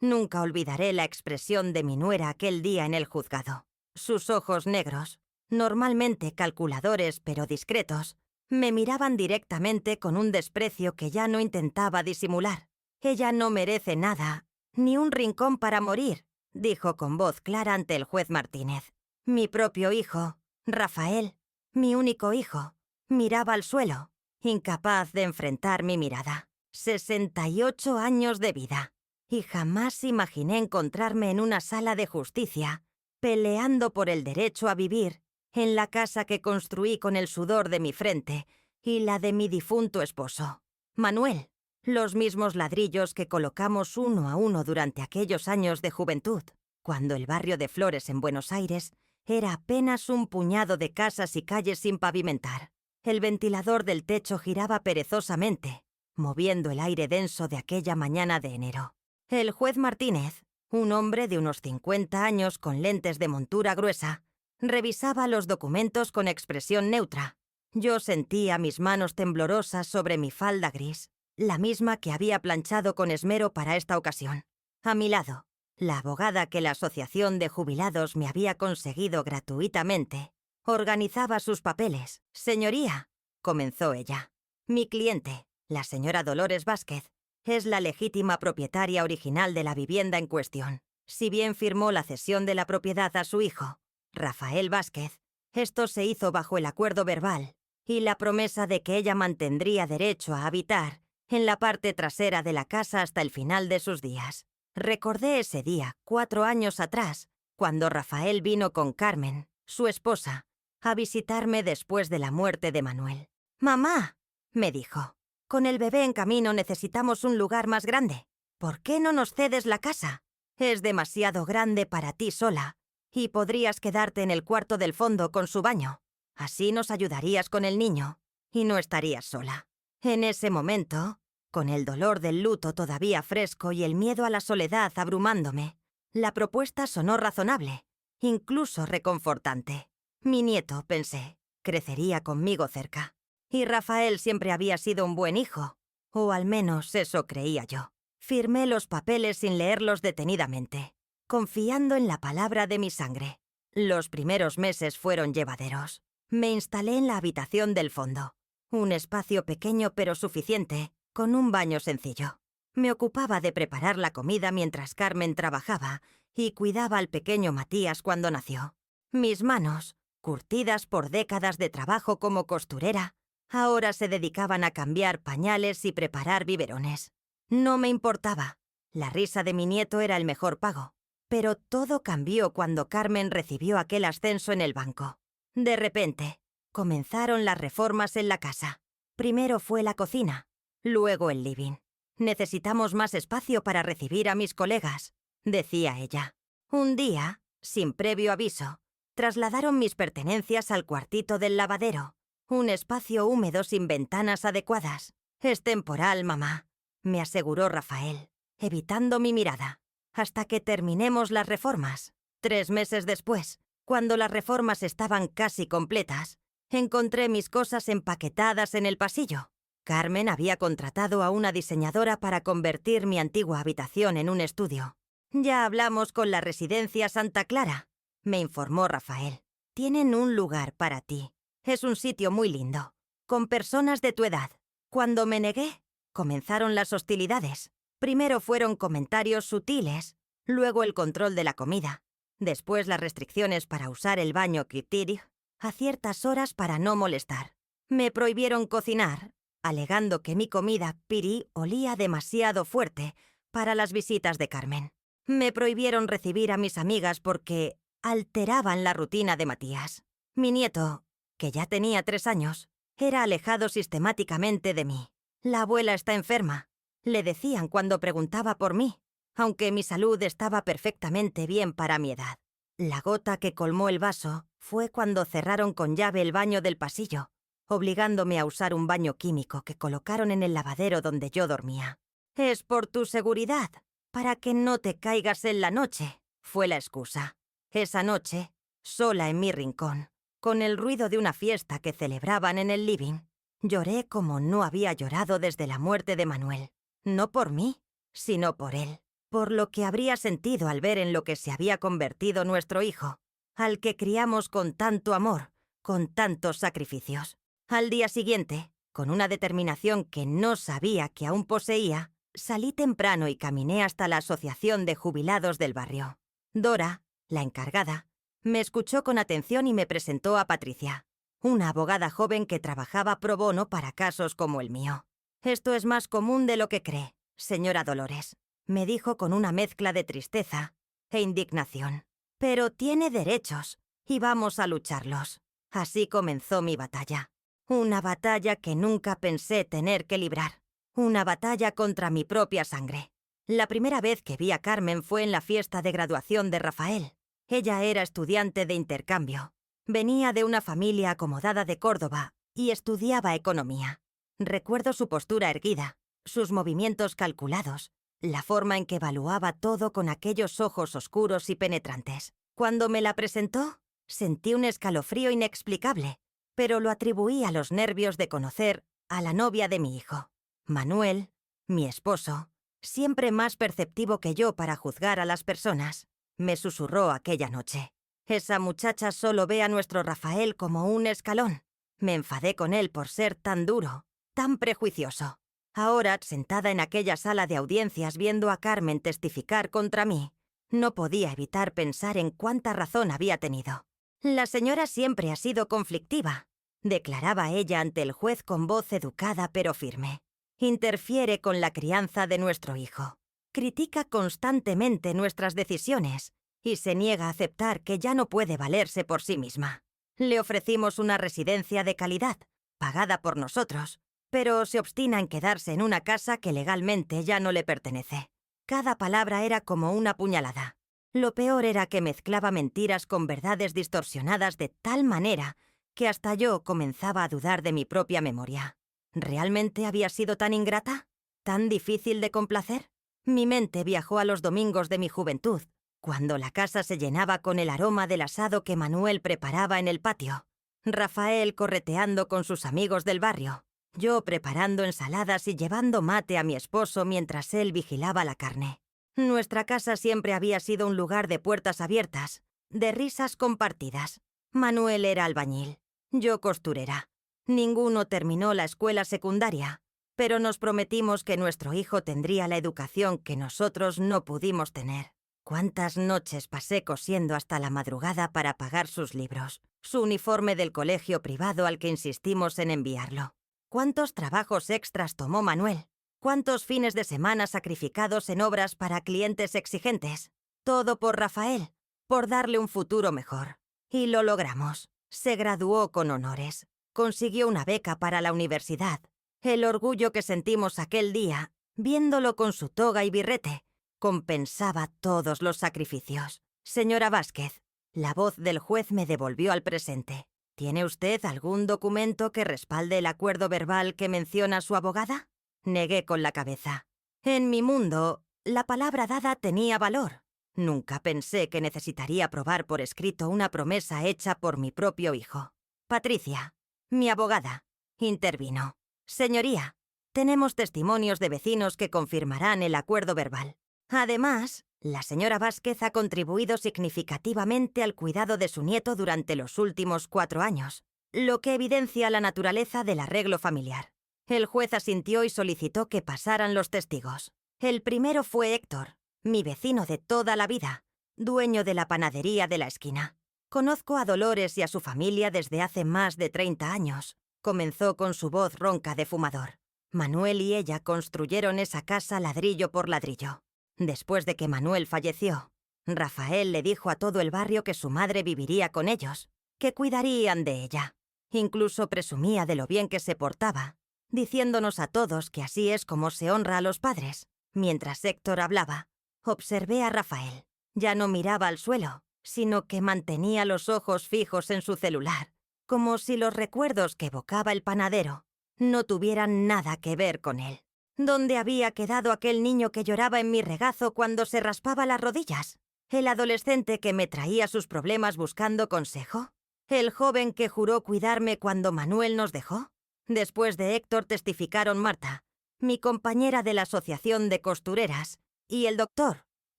Nunca olvidaré la expresión de mi nuera aquel día en el juzgado. Sus ojos negros, normalmente calculadores pero discretos, me miraban directamente con un desprecio que ya no intentaba disimular. «Ella no merece nada, ni un rincón para morir», dijo con voz clara ante el juez Martínez. Mi propio hijo, Rafael, mi único hijo, miraba al suelo, incapaz de enfrentar mi mirada. 68 años de vida. Y jamás imaginé encontrarme en una sala de justicia, peleando por el derecho a vivir en la casa que construí con el sudor de mi frente y la de mi difunto esposo, Manuel. Los mismos ladrillos que colocamos uno a uno durante aquellos años de juventud, cuando el barrio de Flores en Buenos Aires era apenas un puñado de casas y calles sin pavimentar. El ventilador del techo giraba perezosamente, moviendo el aire denso de aquella mañana de enero. El juez Martínez, un hombre de unos 50 años con lentes de montura gruesa, revisaba los documentos con expresión neutra. Yo sentía mis manos temblorosas sobre mi falda gris, la misma que había planchado con esmero para esta ocasión. A mi lado, la abogada que la Asociación de Jubilados me había conseguido gratuitamente, organizaba sus papeles. «Señoría», comenzó ella, «mi cliente, la señora Dolores Vázquez, es la legítima propietaria original de la vivienda en cuestión. Si bien firmó la cesión de la propiedad a su hijo, Rafael Vázquez, esto se hizo bajo el acuerdo verbal y la promesa de que ella mantendría derecho a habitar en la parte trasera de la casa hasta el final de sus días. Recordé ese día, 4 años atrás, cuando Rafael vino con Carmen, su esposa, a visitarme después de la muerte de Manuel. «Mamá», me dijo, «con el bebé en camino necesitamos un lugar más grande. ¿Por qué no nos cedes la casa? Es demasiado grande para ti sola, y podrías quedarte en el cuarto del fondo con su baño. Así nos ayudarías con el niño, y no estarías sola». En ese momento, con el dolor del luto todavía fresco y el miedo a la soledad abrumándome, la propuesta sonó razonable, incluso reconfortante. Mi nieto, pensé, crecería conmigo cerca. Y Rafael siempre había sido un buen hijo, o al menos eso creía yo. Firmé los papeles sin leerlos detenidamente, confiando en la palabra de mi sangre. Los primeros meses fueron llevaderos. Me instalé en la habitación del fondo, un espacio pequeño pero suficiente, con un baño sencillo. Me ocupaba de preparar la comida mientras Carmen trabajaba y cuidaba al pequeño Matías cuando nació. Mis manos, curtidas por décadas de trabajo como costurera, ahora se dedicaban a cambiar pañales y preparar biberones. No me importaba. La risa de mi nieto era el mejor pago. Pero todo cambió cuando Carmen recibió aquel ascenso en el banco. De repente, comenzaron las reformas en la casa. Primero fue la cocina, luego el living. «Necesitamos más espacio para recibir a mis colegas», decía ella. Un día, sin previo aviso, trasladaron mis pertenencias al cuartito del lavadero, un espacio húmedo sin ventanas adecuadas. «Es temporal, mamá», me aseguró Rafael, evitando mi mirada, «hasta que terminemos las reformas». 3 meses después, cuando las reformas estaban casi completas, encontré mis cosas empaquetadas en el pasillo. Carmen había contratado a una diseñadora para convertir mi antigua habitación en un estudio. «Ya hablamos con la residencia Santa Clara», me informó Rafael. «Tienen un lugar para ti. Es un sitio muy lindo, con personas de tu edad». Cuando me negué, comenzaron las hostilidades. Primero fueron comentarios sutiles, luego el control de la comida, después las restricciones para usar el baño Kitty a ciertas horas para no molestar. Me prohibieron cocinar, alegando que mi comida Piri olía demasiado fuerte para las visitas de Carmen. Me prohibieron recibir a mis amigas porque alteraban la rutina de Matías. Mi nieto, que ya tenía 3 años, era alejado sistemáticamente de mí. «La abuela está enferma», le decían cuando preguntaba por mí, aunque mi salud estaba perfectamente bien para mi edad. La gota que colmó el vaso fue cuando cerraron con llave el baño del pasillo, obligándome a usar un baño químico que colocaron en el lavadero donde yo dormía. «Es por tu seguridad, para que no te caigas en la noche», fue la excusa. Esa noche, sola en mi rincón, con el ruido de una fiesta que celebraban en el living, lloré como no había llorado desde la muerte de Manuel. No por mí, sino por él. por lo que habría sentido al ver en lo que se había convertido nuestro hijo, al que criamos con tanto amor, con tantos sacrificios. Al día siguiente, con una determinación que no sabía que aún poseía, salí temprano y caminé hasta la asociación de jubilados del barrio. Dora, la encargada, me escuchó con atención y me presentó a Patricia, una abogada joven que trabajaba pro bono para casos como el mío. «Esto es más común de lo que cree, señora Dolores», me dijo con una mezcla de tristeza e indignación. «Pero tiene derechos y vamos a lucharlos». Así comenzó mi batalla. Una batalla que nunca pensé tener que librar. Una batalla contra mi propia sangre. La primera vez que vi a Carmen fue en la fiesta de graduación de Rafael. Ella era estudiante de intercambio. Venía de una familia acomodada de Córdoba y estudiaba economía. Recuerdo su postura erguida, sus movimientos calculados, la forma en que evaluaba todo con aquellos ojos oscuros y penetrantes. Cuando me la presentó, sentí un escalofrío inexplicable, pero lo atribuí a los nervios de conocer a la novia de mi hijo. Manuel, mi esposo, siempre más perceptivo que yo para juzgar a las personas, me susurró aquella noche: «Esa muchacha solo ve a nuestro Rafael como un escalón». Me enfadé con él por ser tan duro, tan prejuicioso. Ahora, sentada en aquella sala de audiencias viendo a Carmen testificar contra mí, no podía evitar pensar en cuánta razón había tenido. «La señora siempre ha sido conflictiva», declaraba ella ante el juez con voz educada pero firme. «Interfiere con la crianza de nuestro hijo. Critica constantemente nuestras decisiones y se niega a aceptar que ya no puede valerse por sí misma. Le ofrecimos una residencia de calidad, pagada por nosotros, pero se obstina en quedarse en una casa que legalmente ya no le pertenece». Cada palabra era como una puñalada. Lo peor era que mezclaba mentiras con verdades distorsionadas de tal manera que hasta yo comenzaba a dudar de mi propia memoria. ¿Realmente había sido tan ingrata? ¿Tan difícil de complacer? Mi mente viajó a los domingos de mi juventud, cuando la casa se llenaba con el aroma del asado que Manuel preparaba en el patio. Rafael correteando con sus amigos del barrio. Yo preparando ensaladas y llevando mate a mi esposo mientras él vigilaba la carne. Nuestra casa siempre había sido un lugar de puertas abiertas, de risas compartidas. Manuel era albañil, yo costurera. Ninguno terminó la escuela secundaria, pero nos prometimos que nuestro hijo tendría la educación que nosotros no pudimos tener. ¿Cuántas noches pasé cosiendo hasta la madrugada para pagar sus libros, su uniforme del colegio privado al que insistimos en enviarlo? ¿Cuántos trabajos extras tomó Manuel? ¿Cuántos fines de semana sacrificados en obras para clientes exigentes? Todo por Rafael, por darle un futuro mejor. Y lo logramos. Se graduó con honores. Consiguió una beca para la universidad. El orgullo que sentimos aquel día, viéndolo con su toga y birrete, compensaba todos los sacrificios. Señora Vázquez, la voz del juez me devolvió al presente. ¿Tiene usted algún documento que respalde el acuerdo verbal que menciona su abogada? Negué con la cabeza. En mi mundo, la palabra dada tenía valor. Nunca pensé que necesitaría probar por escrito una promesa hecha por mi propio hijo. Patricia, mi abogada, intervino. «Señoría, tenemos testimonios de vecinos que confirmarán el acuerdo verbal. Además, la señora Vázquez ha contribuido significativamente al cuidado de su nieto durante los últimos 4 años, lo que evidencia la naturaleza del arreglo familiar». El juez asintió y solicitó que pasaran los testigos. El primero fue Héctor, mi vecino de toda la vida, dueño de la panadería de la esquina. «Conozco a Dolores y a su familia desde hace más de 30 años», comenzó con su voz ronca de fumador. «Manuel y ella construyeron esa casa ladrillo por ladrillo. Después de que Manuel falleció, Rafael le dijo a todo el barrio que su madre viviría con ellos, que cuidarían de ella. Incluso presumía de lo bien que se portaba, diciéndonos a todos que así es como se honra a los padres. Mientras Héctor hablaba, observé a Rafael. Ya no miraba al suelo, sino que mantenía los ojos fijos en su celular, como si los recuerdos que evocaba el panadero no tuvieran nada que ver con él. ¿Dónde había quedado aquel niño que lloraba en mi regazo cuando se raspaba las rodillas? ¿El adolescente que me traía sus problemas buscando consejo? ¿El joven que juró cuidarme cuando Manuel nos dejó? Después de Héctor testificaron Marta, mi compañera de la asociación de costureras, Y el doctor,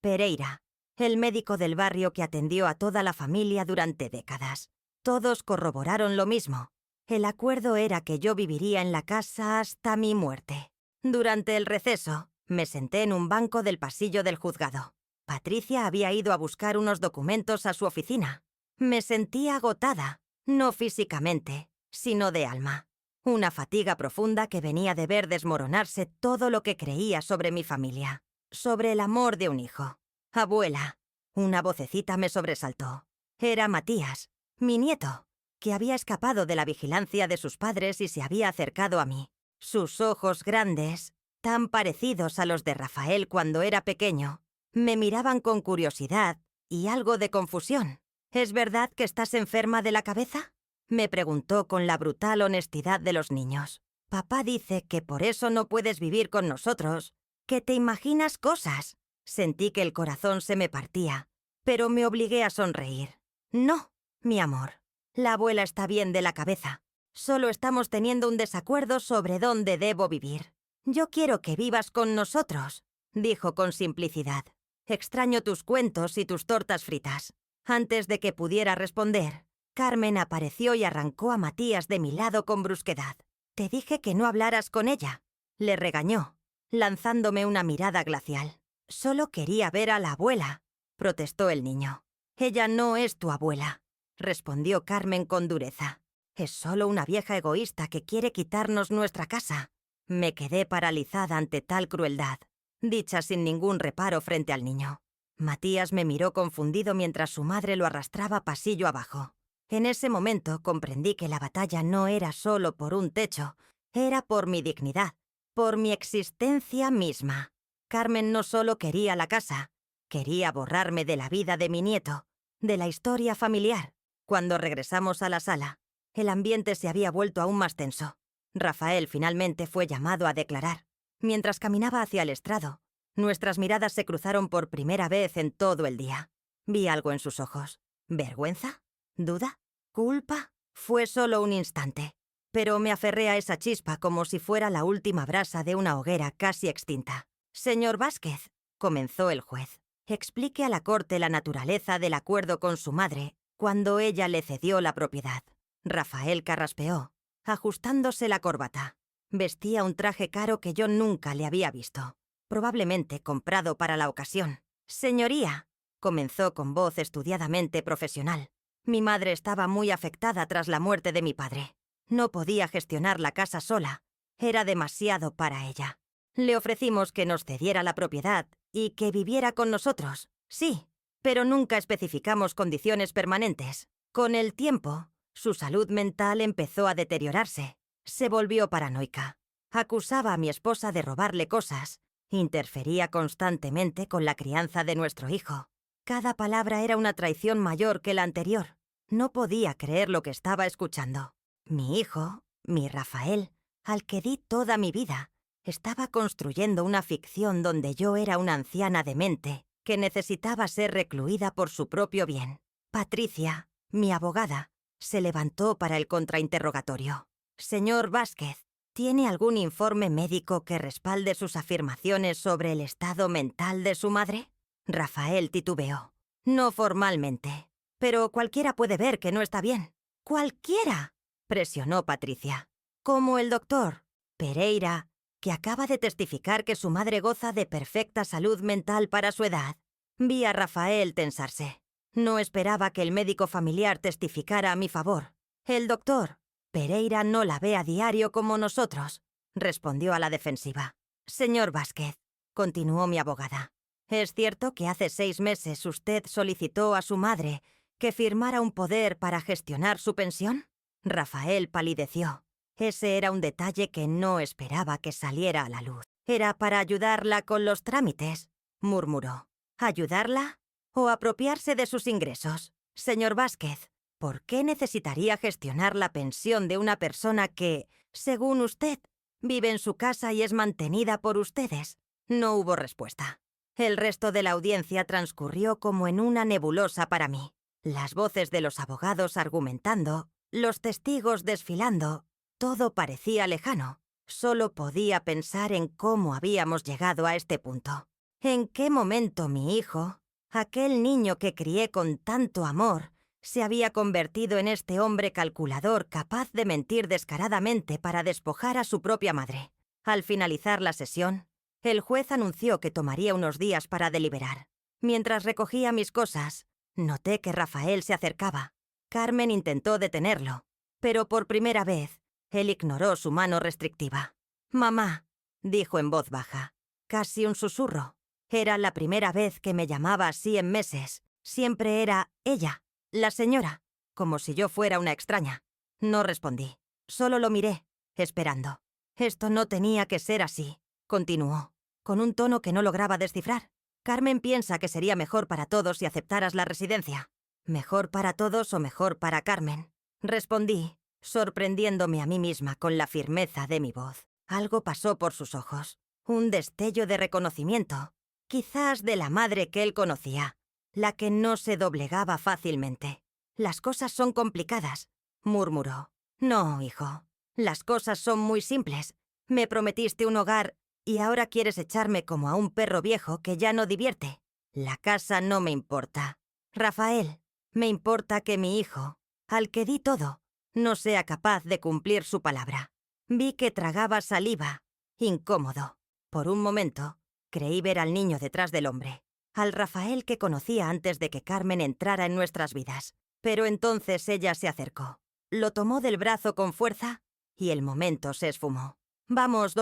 Pereira, el médico del barrio que atendió a toda la familia durante décadas. Todos corroboraron lo mismo. El acuerdo era que yo viviría en la casa hasta mi muerte. Durante el receso, me senté en un banco del pasillo del juzgado. Patricia había ido a buscar unos documentos a su oficina. Me sentía agotada, no físicamente, sino de alma. Una fatiga profunda que venía de ver desmoronarse todo lo que creía sobre mi familia, sobre el amor de un hijo. «Abuela», una vocecita me sobresaltó. Era Matías, mi nieto, que había escapado de la vigilancia de sus padres y se había acercado a mí. Sus ojos grandes, tan parecidos a los de Rafael cuando era pequeño, me miraban con curiosidad y algo de confusión. «¿Es verdad que estás enferma de la cabeza?», me preguntó con la brutal honestidad de los niños. «Papá dice que por eso no puedes vivir con nosotros, que te imaginas cosas». Sentí que el corazón se me partía, pero me obligué a sonreír. «No, mi amor, la abuela está bien de la cabeza. Solo estamos teniendo un desacuerdo sobre dónde debo vivir. Yo quiero que vivas con nosotros», dijo con simplicidad. «Extraño tus cuentos y tus tortas fritas». Antes de que pudiera responder, Carmen apareció y arrancó a Matías de mi lado con brusquedad. «Te dije que no hablaras con ella», le regañó, lanzándome una mirada glacial. «Solo quería ver a la abuela», protestó el niño. «Ella no es tu abuela», respondió Carmen con dureza. «Es solo una vieja egoísta que quiere quitarnos nuestra casa». Me quedé paralizada ante tal crueldad, dicha sin ningún reparo frente al niño. Matías me miró confundido mientras su madre lo arrastraba pasillo abajo. En ese momento comprendí que la batalla no era solo por un techo, era por mi dignidad, por mi existencia misma. Carmen no solo quería la casa, quería borrarme de la vida de mi nieto, de la historia familiar. Cuando regresamos a la sala, el ambiente se había vuelto aún más tenso. Rafael finalmente fue llamado a declarar. Mientras caminaba hacia el estrado, nuestras miradas se cruzaron por primera vez en todo el día. Vi algo en sus ojos. ¿Vergüenza? ¿Duda? ¿Culpa? Fue solo un instante, pero me aferré a esa chispa como si fuera la última brasa de una hoguera casi extinta. «Señor Vázquez», comenzó el juez, «explique a la corte la naturaleza del acuerdo con su madre cuando ella le cedió la propiedad». Rafael carraspeó, ajustándose la corbata. Vestía un traje caro que yo nunca le había visto, probablemente comprado para la ocasión. «Señoría», comenzó con voz estudiadamente profesional, «mi madre estaba muy afectada tras la muerte de mi padre. No podía gestionar la casa sola. Era demasiado para ella. Le ofrecimos que nos cediera la propiedad y que viviera con nosotros. Sí, pero nunca especificamos condiciones permanentes. Con el tiempo, su salud mental empezó a deteriorarse. Se volvió paranoica. Acusaba a mi esposa de robarle cosas. Interfería constantemente con la crianza de nuestro hijo. Cada palabra era una traición mayor que la anterior. No podía creer lo que estaba escuchando. Mi hijo, mi Rafael, al que di toda mi vida, estaba construyendo una ficción donde yo era una anciana demente que necesitaba ser recluida por su propio bien. Patricia, mi abogada, se levantó para el contrainterrogatorio. «Señor Vázquez, ¿tiene algún informe médico que respalde sus afirmaciones sobre el estado mental de su madre?» Rafael titubeó. «No formalmente, pero cualquiera puede ver que no está bien». «¡Cualquiera!», presionó Patricia. «Como el doctor Pereira, que acaba de testificar que su madre goza de perfecta salud mental para su edad». Vi a Rafael tensarse. No esperaba que el médico familiar testificara a mi favor. «El doctor Pereira no la ve a diario como nosotros», respondió a la defensiva. «Señor Vázquez», continuó mi abogada, «¿es cierto que hace 6 meses usted solicitó a su madre que firmara un poder para gestionar su pensión?» Rafael palideció. Ese era un detalle que no esperaba que saliera a la luz. «Era para ayudarla con los trámites», murmuró. «¿Ayudarla o apropiarse de sus ingresos? Señor Vázquez, ¿por qué necesitaría gestionar la pensión de una persona que, según usted, vive en su casa y es mantenida por ustedes?» No hubo respuesta. El resto de la audiencia transcurrió como en una nebulosa para mí. Las voces de los abogados argumentando, los testigos desfilando, todo parecía lejano. Solo podía pensar en cómo habíamos llegado a este punto. ¿En qué momento mi hijo, aquel niño que crié con tanto amor, se había convertido en este hombre calculador capaz de mentir descaradamente para despojar a su propia madre? Al finalizar la sesión, el juez anunció que tomaría unos días para deliberar. Mientras recogía mis cosas, noté que Rafael se acercaba. Carmen intentó detenerlo, pero por primera vez, él ignoró su mano restrictiva. «Mamá», dijo en voz baja, casi un susurro. Era la primera vez que me llamaba así en meses. Siempre era ella, la señora, como si yo fuera una extraña. No respondí. Solo lo miré, esperando. «Esto no tenía que ser así», continuó, con un tono que no lograba descifrar. «Carmen piensa que sería mejor para todos si aceptaras la residencia». «¿Mejor para todos o mejor para Carmen?», respondí, sorprendiéndome a mí misma con la firmeza de mi voz. Algo pasó por sus ojos. Un destello de reconocimiento. Quizás de la madre que él conocía, la que no se doblegaba fácilmente. «Las cosas son complicadas», murmuró. «No, hijo. Las cosas son muy simples. Me prometiste un hogar y ahora quieres echarme como a un perro viejo que ya no divierte. La casa no me importa. Rafael, me importa que mi hijo, al que di todo, no sea capaz de cumplir su palabra». Vi que tragaba saliva, incómodo. Por un momento, creí ver al niño detrás del hombre, al Rafael que conocía antes de que Carmen entrara en nuestras vidas. Pero entonces ella se acercó, lo tomó del brazo con fuerza y el momento se esfumó. «Vamos,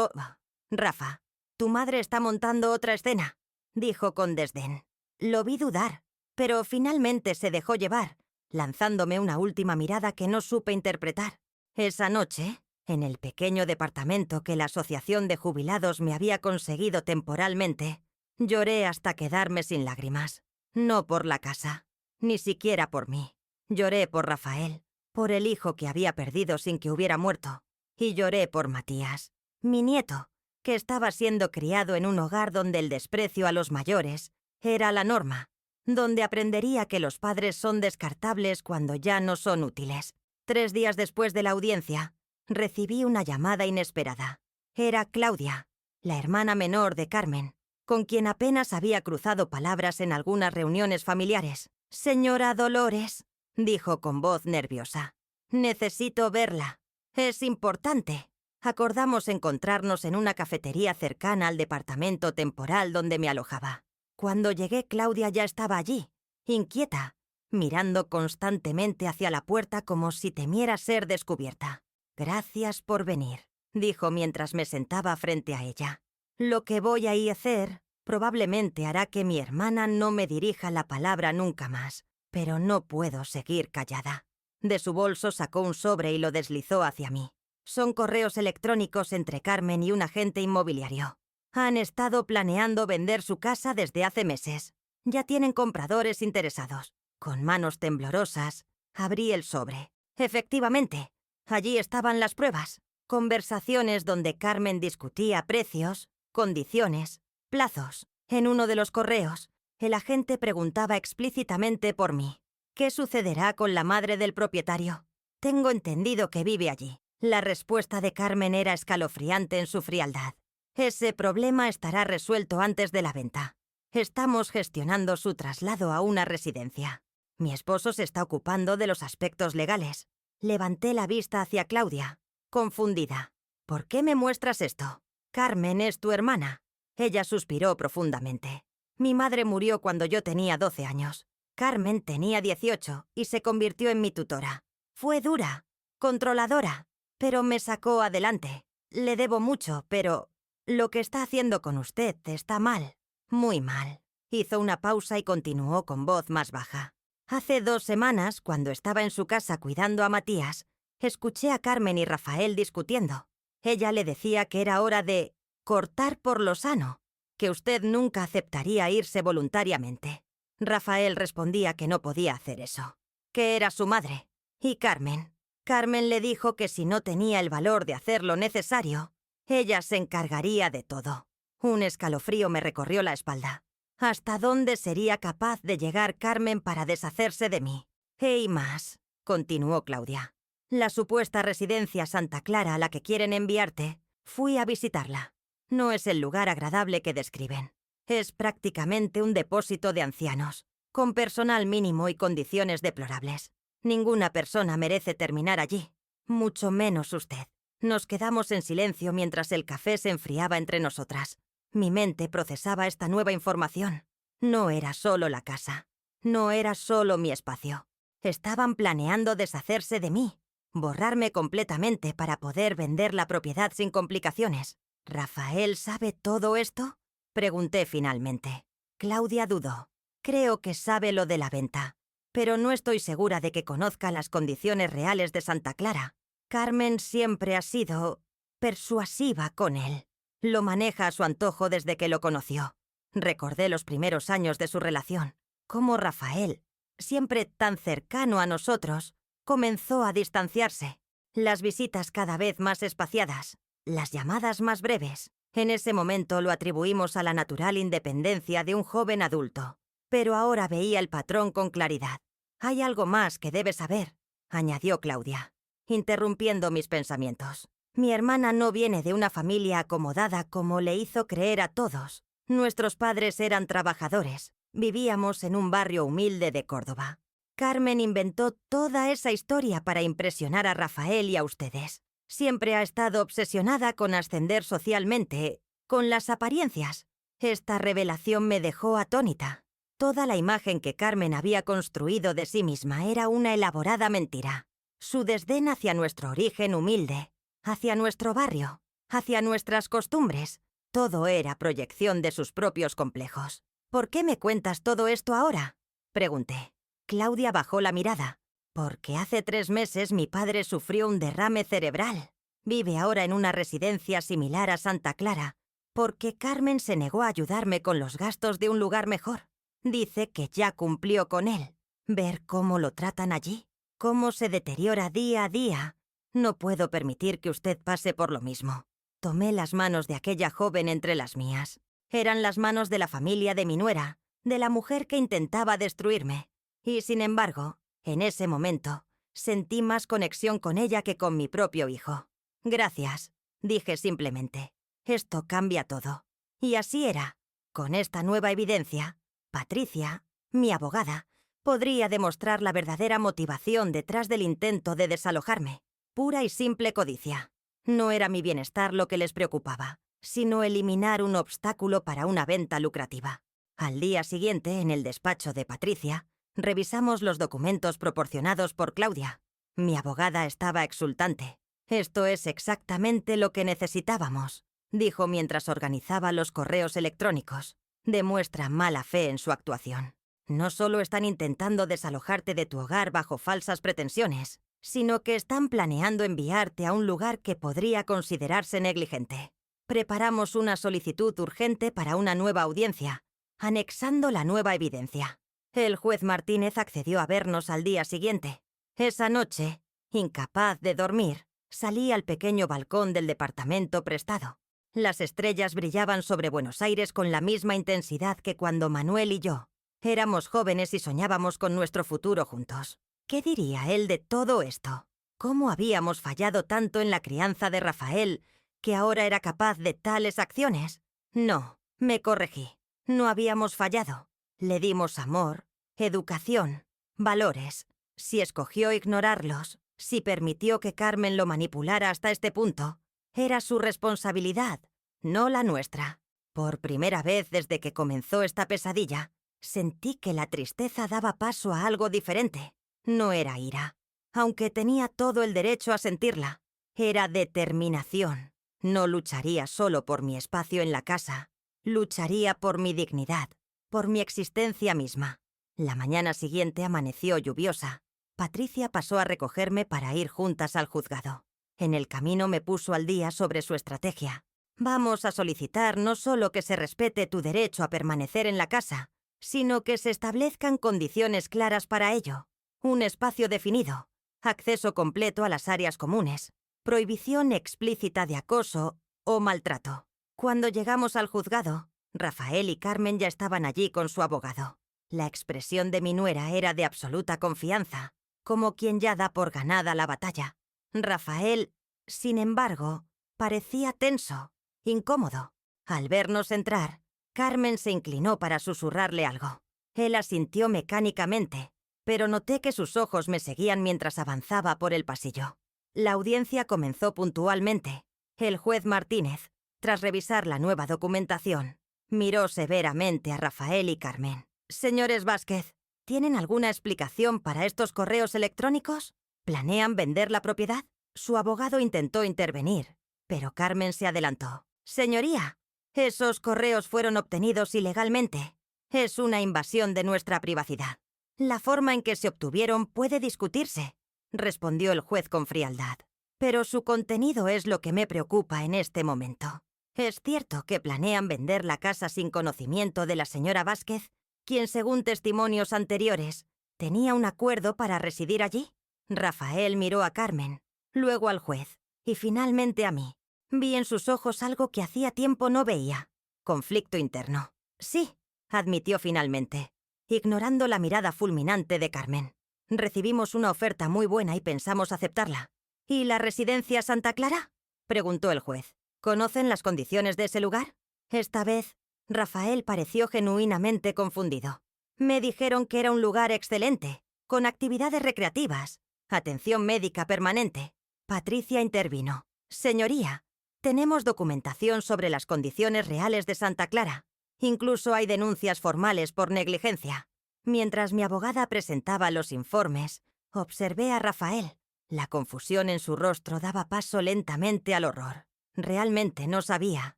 Rafa, tu madre está montando otra escena», dijo con desdén. Lo vi dudar, pero finalmente se dejó llevar, lanzándome una última mirada que no supe interpretar. Esa noche, en el pequeño departamento que la asociación de jubilados me había conseguido temporalmente, lloré hasta quedarme sin lágrimas. No por la casa, ni siquiera por mí. Lloré por Rafael, por el hijo que había perdido sin que hubiera muerto. Y lloré por Matías, mi nieto, que estaba siendo criado en un hogar donde el desprecio a los mayores era la norma, donde aprendería que los padres son descartables cuando ya no son útiles. 3 días después de la audiencia, recibí una llamada inesperada. Era Claudia, la hermana menor de Carmen, con quien apenas había cruzado palabras en algunas reuniones familiares. «Señora Dolores», dijo con voz nerviosa, «necesito verla. Es importante». Acordamos encontrarnos en una cafetería cercana al departamento temporal donde me alojaba. Cuando llegué, Claudia ya estaba allí, inquieta, mirando constantemente hacia la puerta como si temiera ser descubierta. «Gracias por venir», dijo mientras me sentaba frente a ella. «Lo que voy a hacer probablemente hará que mi hermana no me dirija la palabra nunca más, pero no puedo seguir callada». De su bolso sacó un sobre y lo deslizó hacia mí. «Son correos electrónicos entre Carmen y un agente inmobiliario. Han estado planeando vender su casa desde hace meses. Ya tienen compradores interesados». Con manos temblorosas, abrí el sobre. Efectivamente, allí estaban las pruebas. Conversaciones donde Carmen discutía precios, condiciones, plazos. En uno de los correos, el agente preguntaba explícitamente por mí. «¿Qué sucederá con la madre del propietario? Tengo entendido que vive allí». La respuesta de Carmen era escalofriante en su frialdad. «Ese problema estará resuelto antes de la venta. Estamos gestionando su traslado a una residencia. Mi esposo se está ocupando de los aspectos legales». Levanté la vista hacia Claudia, confundida. «¿Por qué me muestras esto? Carmen es tu hermana». Ella suspiró profundamente. «Mi madre murió cuando yo tenía 12 años. Carmen tenía 18 y se convirtió en mi tutora. Fue dura, controladora, pero me sacó adelante. Le debo mucho, pero lo que está haciendo con usted está mal, muy mal». Hizo una pausa y continuó con voz más baja. «Hace 2 semanas, cuando estaba en su casa cuidando a Matías, escuché a Carmen y Rafael discutiendo. Ella le decía que era hora de cortar por lo sano, que usted nunca aceptaría irse voluntariamente. Rafael respondía que no podía hacer eso, que era su madre. Y Carmen le dijo que si no tenía el valor de hacer lo necesario, ella se encargaría de todo». Un escalofrío me recorrió la espalda. ¿Hasta dónde sería capaz de llegar Carmen para deshacerse de mí? «Y más», continuó Claudia. «La supuesta residencia Santa Clara a la que quieren enviarte, fui a visitarla. No es el lugar agradable que describen. Es prácticamente un depósito de ancianos, con personal mínimo y condiciones deplorables. Ninguna persona merece terminar allí, mucho menos usted. Nos quedamos en silencio mientras el café se enfriaba entre nosotras. Mi mente procesaba esta nueva información. No era solo la casa. No era solo mi espacio. Estaban planeando deshacerse de mí, borrarme completamente para poder vender la propiedad sin complicaciones. ¿Rafael sabe todo esto?, pregunté finalmente. Claudia dudó. Creo que sabe lo de la venta, pero no estoy segura de que conozca las condiciones reales de Santa Clara. Carmen siempre ha sido persuasiva con él. Lo maneja a su antojo desde que lo conoció. Recordé los primeros años de su relación, cómo Rafael, siempre tan cercano a nosotros, comenzó a distanciarse. Las visitas cada vez más espaciadas, las llamadas más breves. En ese momento lo atribuimos a la natural independencia de un joven adulto. Pero ahora veía el patrón con claridad. «Hay algo más que debes saber», añadió Claudia, interrumpiendo mis pensamientos. «Mi hermana no viene de una familia acomodada como le hizo creer a todos. Nuestros padres eran trabajadores. Vivíamos en un barrio humilde de Córdoba. Carmen inventó toda esa historia para impresionar a Rafael y a ustedes. Siempre ha estado obsesionada con ascender socialmente, con las apariencias. Esta revelación me dejó atónita. Toda la imagen que Carmen había construido de sí misma era una elaborada mentira. Su desdén hacia nuestro origen humilde, hacia nuestro barrio, hacia nuestras costumbres, todo era proyección de sus propios complejos. «¿Por qué me cuentas todo esto ahora?», pregunté. Claudia bajó la mirada. «Porque hace 3 meses mi padre sufrió un derrame cerebral. Vive ahora en una residencia similar a Santa Clara, porque Carmen se negó a ayudarme con los gastos de un lugar mejor. Dice que ya cumplió con él. Ver cómo lo tratan allí, cómo se deteriora día a día. No puedo permitir que usted pase por lo mismo». Tomé las manos de aquella joven entre las mías. Eran las manos de la familia de mi nuera, de la mujer que intentaba destruirme. Y sin embargo, en ese momento, sentí más conexión con ella que con mi propio hijo. «Gracias», dije simplemente. «Esto cambia todo». Y así era. Con esta nueva evidencia, Patricia, mi abogada, podría demostrar la verdadera motivación detrás del intento de desalojarme. Pura y simple codicia. No era mi bienestar lo que les preocupaba, sino eliminar un obstáculo para una venta lucrativa. Al día siguiente, en el despacho de Patricia, revisamos los documentos proporcionados por Claudia. Mi abogada estaba exultante. «Esto es exactamente lo que necesitábamos», dijo mientras organizaba los correos electrónicos. «Demuestra mala fe en su actuación. No solo están intentando desalojarte de tu hogar bajo falsas pretensiones, sino que están planeando enviarte a un lugar que podría considerarse negligente. Preparamos una solicitud urgente para una nueva audiencia, anexando la nueva evidencia». El juez Martínez accedió a vernos al día siguiente. Esa noche, incapaz de dormir, salí al pequeño balcón del departamento prestado. Las estrellas brillaban sobre Buenos Aires con la misma intensidad que cuando Manuel y yo éramos jóvenes y soñábamos con nuestro futuro juntos. ¿Qué diría él de todo esto? ¿Cómo habíamos fallado tanto en la crianza de Rafael que ahora era capaz de tales acciones? No, me corregí. No habíamos fallado. Le dimos amor, educación, valores. Si escogió ignorarlos, si permitió que Carmen lo manipulara hasta este punto, era su responsabilidad, no la nuestra. Por primera vez desde que comenzó esta pesadilla, sentí que la tristeza daba paso a algo diferente. No era ira, aunque tenía todo el derecho a sentirla. Era determinación. No lucharía solo por mi espacio en la casa, lucharía por mi dignidad, por mi existencia misma. La mañana siguiente amaneció lluviosa. Patricia pasó a recogerme para ir juntas al juzgado. En el camino me puso al día sobre su estrategia. «Vamos a solicitar no solo que se respete tu derecho a permanecer en la casa, sino que se establezcan condiciones claras para ello. Un espacio definido, acceso completo a las áreas comunes, prohibición explícita de acoso o maltrato». Cuando llegamos al juzgado, Rafael y Carmen ya estaban allí con su abogado. La expresión de mi nuera era de absoluta confianza, como quien ya da por ganada la batalla. Rafael, sin embargo, parecía tenso, incómodo. Al vernos entrar, Carmen se inclinó para susurrarle algo. Él asintió mecánicamente, pero noté que sus ojos me seguían mientras avanzaba por el pasillo. La audiencia comenzó puntualmente. El juez Martínez, tras revisar la nueva documentación, miró severamente a Rafael y Carmen. «Señores Vázquez, ¿tienen alguna explicación para estos correos electrónicos? ¿Planean vender la propiedad?» Su abogado intentó intervenir, pero Carmen se adelantó. «Señoría, esos correos fueron obtenidos ilegalmente. Es una invasión de nuestra privacidad. La forma en que se obtuvieron puede discutirse», respondió el juez con frialdad. «Pero su contenido es lo que me preocupa en este momento. ¿Es cierto que planean vender la casa sin conocimiento de la señora Vázquez, quien, según testimonios anteriores, tenía un acuerdo para residir allí?» Rafael miró a Carmen, luego al juez, y finalmente a mí. Vi en sus ojos algo que hacía tiempo no veía. Conflicto interno. «Sí», admitió finalmente, ignorando la mirada fulminante de Carmen. «Recibimos una oferta muy buena y pensamos aceptarla». «¿Y la residencia Santa Clara?», preguntó el juez. «¿Conocen las condiciones de ese lugar?». Esta vez, Rafael pareció genuinamente confundido. «Me dijeron que era un lugar excelente, con actividades recreativas, atención médica permanente». Patricia intervino. «Señoría, tenemos documentación sobre las condiciones reales de Santa Clara. Incluso hay denuncias formales por negligencia». Mientras mi abogada presentaba los informes, observé a Rafael. La confusión en su rostro daba paso lentamente al horror. Realmente no sabía.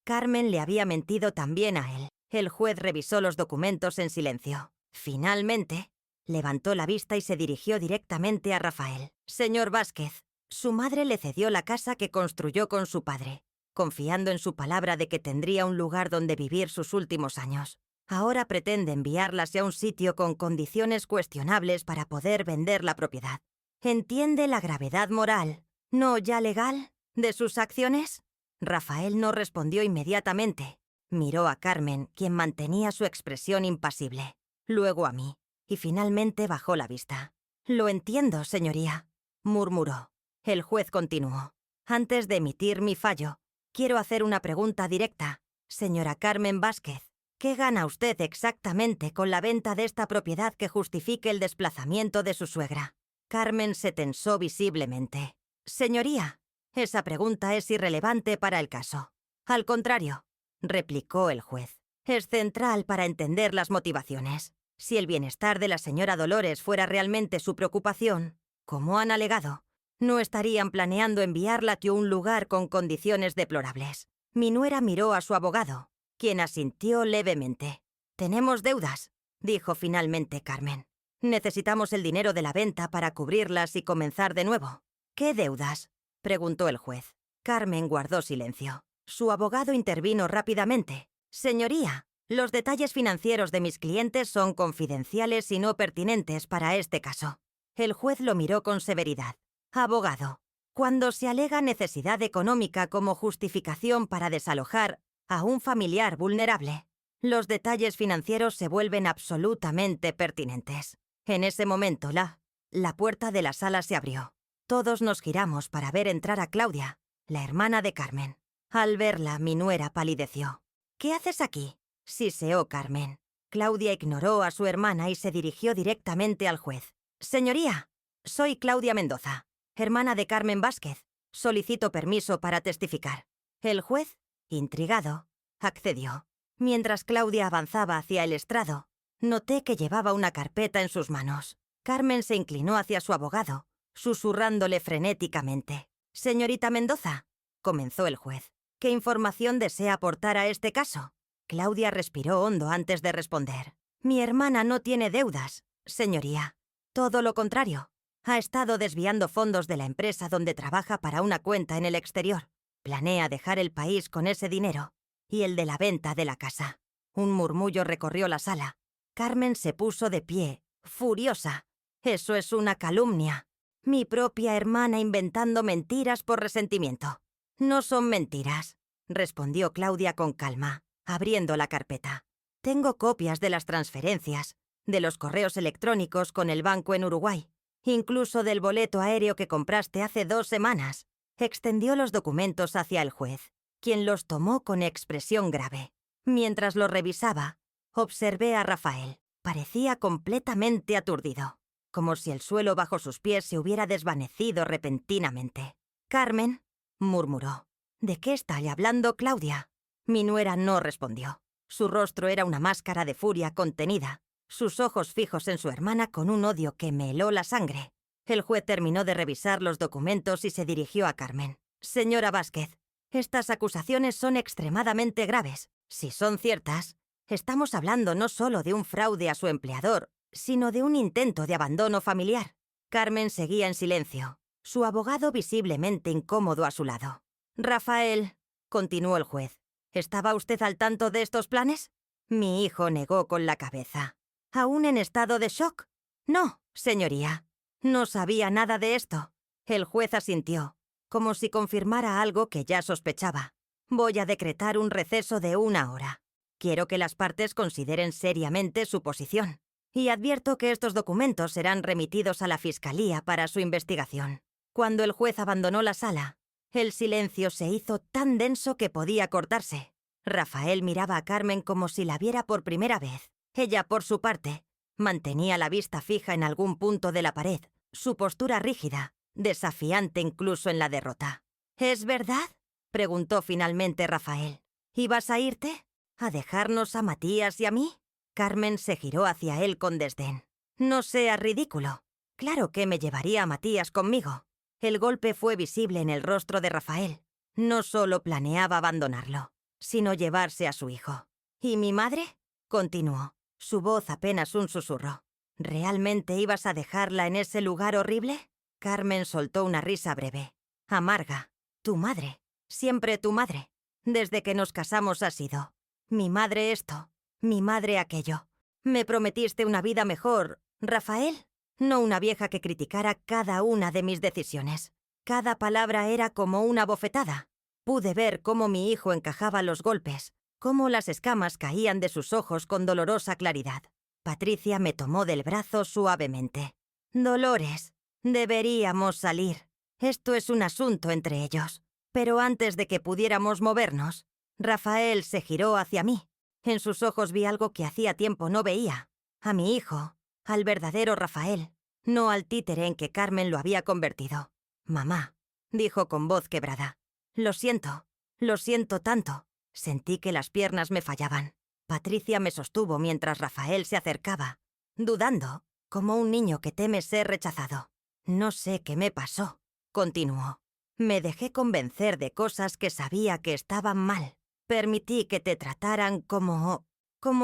Carmen le había mentido también a él. El juez revisó los documentos en silencio. Finalmente, levantó la vista y se dirigió directamente a Rafael. «Señor Vázquez, su madre le cedió la casa que construyó con su padre, confiando en su palabra de que tendría un lugar donde vivir sus últimos años. Ahora pretende enviarla hacia un sitio con condiciones cuestionables para poder vender la propiedad. ¿Entiende la gravedad moral, no ya legal, de sus acciones?». Rafael no respondió inmediatamente. Miró a Carmen, quien mantenía su expresión impasible, luego a mí, y finalmente bajó la vista. «Lo entiendo, señoría», murmuró. El juez continuó. «Antes de emitir mi fallo, quiero hacer una pregunta directa. Señora Carmen Vázquez, ¿qué gana usted exactamente con la venta de esta propiedad que justifique el desplazamiento de su suegra?». Carmen se tensó visiblemente. «Señoría, esa pregunta es irrelevante para el caso. Al contrario», replicó el juez, «es central para entender las motivaciones. Si el bienestar de la señora Dolores fuera realmente su preocupación, como han alegado, no estarían planeando enviarla a un lugar con condiciones deplorables». Mi nuera miró a su abogado, quien asintió levemente. «Tenemos deudas», dijo finalmente Carmen. «Necesitamos el dinero de la venta para cubrirlas y comenzar de nuevo». «¿Qué deudas?», preguntó el juez. Carmen guardó silencio. Su abogado intervino rápidamente. «Señoría, los detalles financieros de mis clientes son confidenciales y no pertinentes para este caso». El juez lo miró con severidad. «Abogado, cuando se alega necesidad económica como justificación para desalojar a un familiar vulnerable, los detalles financieros se vuelven absolutamente pertinentes». En ese momento, la puerta de la sala se abrió. Todos nos giramos para ver entrar a Claudia, la hermana de Carmen. Al verla, mi nuera palideció. «¿Qué haces aquí?», siseó Carmen. Claudia ignoró a su hermana y se dirigió directamente al juez. «Señoría, soy Claudia Mendoza, hermana de Carmen Vázquez. Solicito permiso para testificar». El juez, intrigado, accedió. Mientras Claudia avanzaba hacia el estrado, noté que llevaba una carpeta en sus manos. Carmen se inclinó hacia su abogado, susurrándole frenéticamente. «Señorita Mendoza», comenzó el juez, «¿qué información desea aportar a este caso?». Claudia respiró hondo antes de responder. «Mi hermana no tiene deudas, señoría. Todo lo contrario. Ha estado desviando fondos de la empresa donde trabaja para una cuenta en el exterior. Planea dejar el país con ese dinero y el de la venta de la casa». Un murmullo recorrió la sala. Carmen se puso de pie, furiosa. «Eso es una calumnia. Mi propia hermana inventando mentiras por resentimiento». «No son mentiras», respondió Claudia con calma, abriendo la carpeta. «Tengo copias de las transferencias, de los correos electrónicos con el banco en Uruguay, incluso del boleto aéreo que compraste hace 2 semanas». Extendió los documentos hacia el juez, quien los tomó con expresión grave. Mientras lo revisaba, observé a Rafael. Parecía completamente aturdido, como si el suelo bajo sus pies se hubiera desvanecido repentinamente. «Carmen», murmuró. «¿De qué está hablando Claudia?» Mi nuera no respondió. Su rostro era una máscara de furia contenida, sus ojos fijos en su hermana con un odio que me heló la sangre. El juez terminó de revisar los documentos y se dirigió a Carmen. «Señora Vázquez, estas acusaciones son extremadamente graves. Si son ciertas, estamos hablando no solo de un fraude a su empleador, sino de un intento de abandono familiar». Carmen seguía en silencio, su abogado visiblemente incómodo a su lado. «Rafael», continuó el juez, ¿estaba usted al tanto de estos planes? Mi hijo negó con la cabeza. ¿Aún en estado de shock? No, señoría. No sabía nada de esto. El juez asintió, como si confirmara algo que ya sospechaba. Voy a decretar un receso de 1 hora. Quiero que las partes consideren seriamente su posición. Y advierto que estos documentos serán remitidos a la Fiscalía para su investigación. Cuando el juez abandonó la sala, el silencio se hizo tan denso que podía cortarse. Rafael miraba a Carmen como si la viera por primera vez. Ella, por su parte, mantenía la vista fija en algún punto de la pared, su postura rígida, desafiante incluso en la derrota. «¿Es verdad?», preguntó finalmente Rafael. «¿Ibas a irte? ¿A dejarnos a Matías y a mí?». Carmen se giró hacia él con desdén. «No seas ridículo. Claro que me llevaría a Matías conmigo». El golpe fue visible en el rostro de Rafael. No solo planeaba abandonarlo, sino llevarse a su hijo. «¿Y mi madre?», continuó, su voz apenas un susurro. «¿Realmente ibas a dejarla en ese lugar horrible?». Carmen soltó una risa breve, amarga. «Tu madre, siempre tu madre. Desde que nos casamos ha sido. Mi madre esto, mi madre aquello. Me prometiste una vida mejor, Rafael, no una vieja que criticara cada una de mis decisiones. Cada palabra era como una bofetada. Pude ver cómo mi hijo encajaba los golpes, cómo las escamas caían de sus ojos con dolorosa claridad. Patricia me tomó del brazo suavemente. «Dolores, deberíamos salir. Esto es un asunto entre ellos». Pero antes de que pudiéramos movernos, Rafael se giró hacia mí. En sus ojos vi algo que hacía tiempo no veía. A mi hijo, al verdadero Rafael, no al títere en que Carmen lo había convertido. «Mamá», dijo con voz quebrada. Lo siento tanto». Sentí que las piernas me fallaban. Patricia me sostuvo mientras Rafael se acercaba, dudando, como un niño que teme ser rechazado. «No sé qué me pasó», continuó. «Me dejé convencer de cosas que sabía que estaban mal. Permití que te trataran como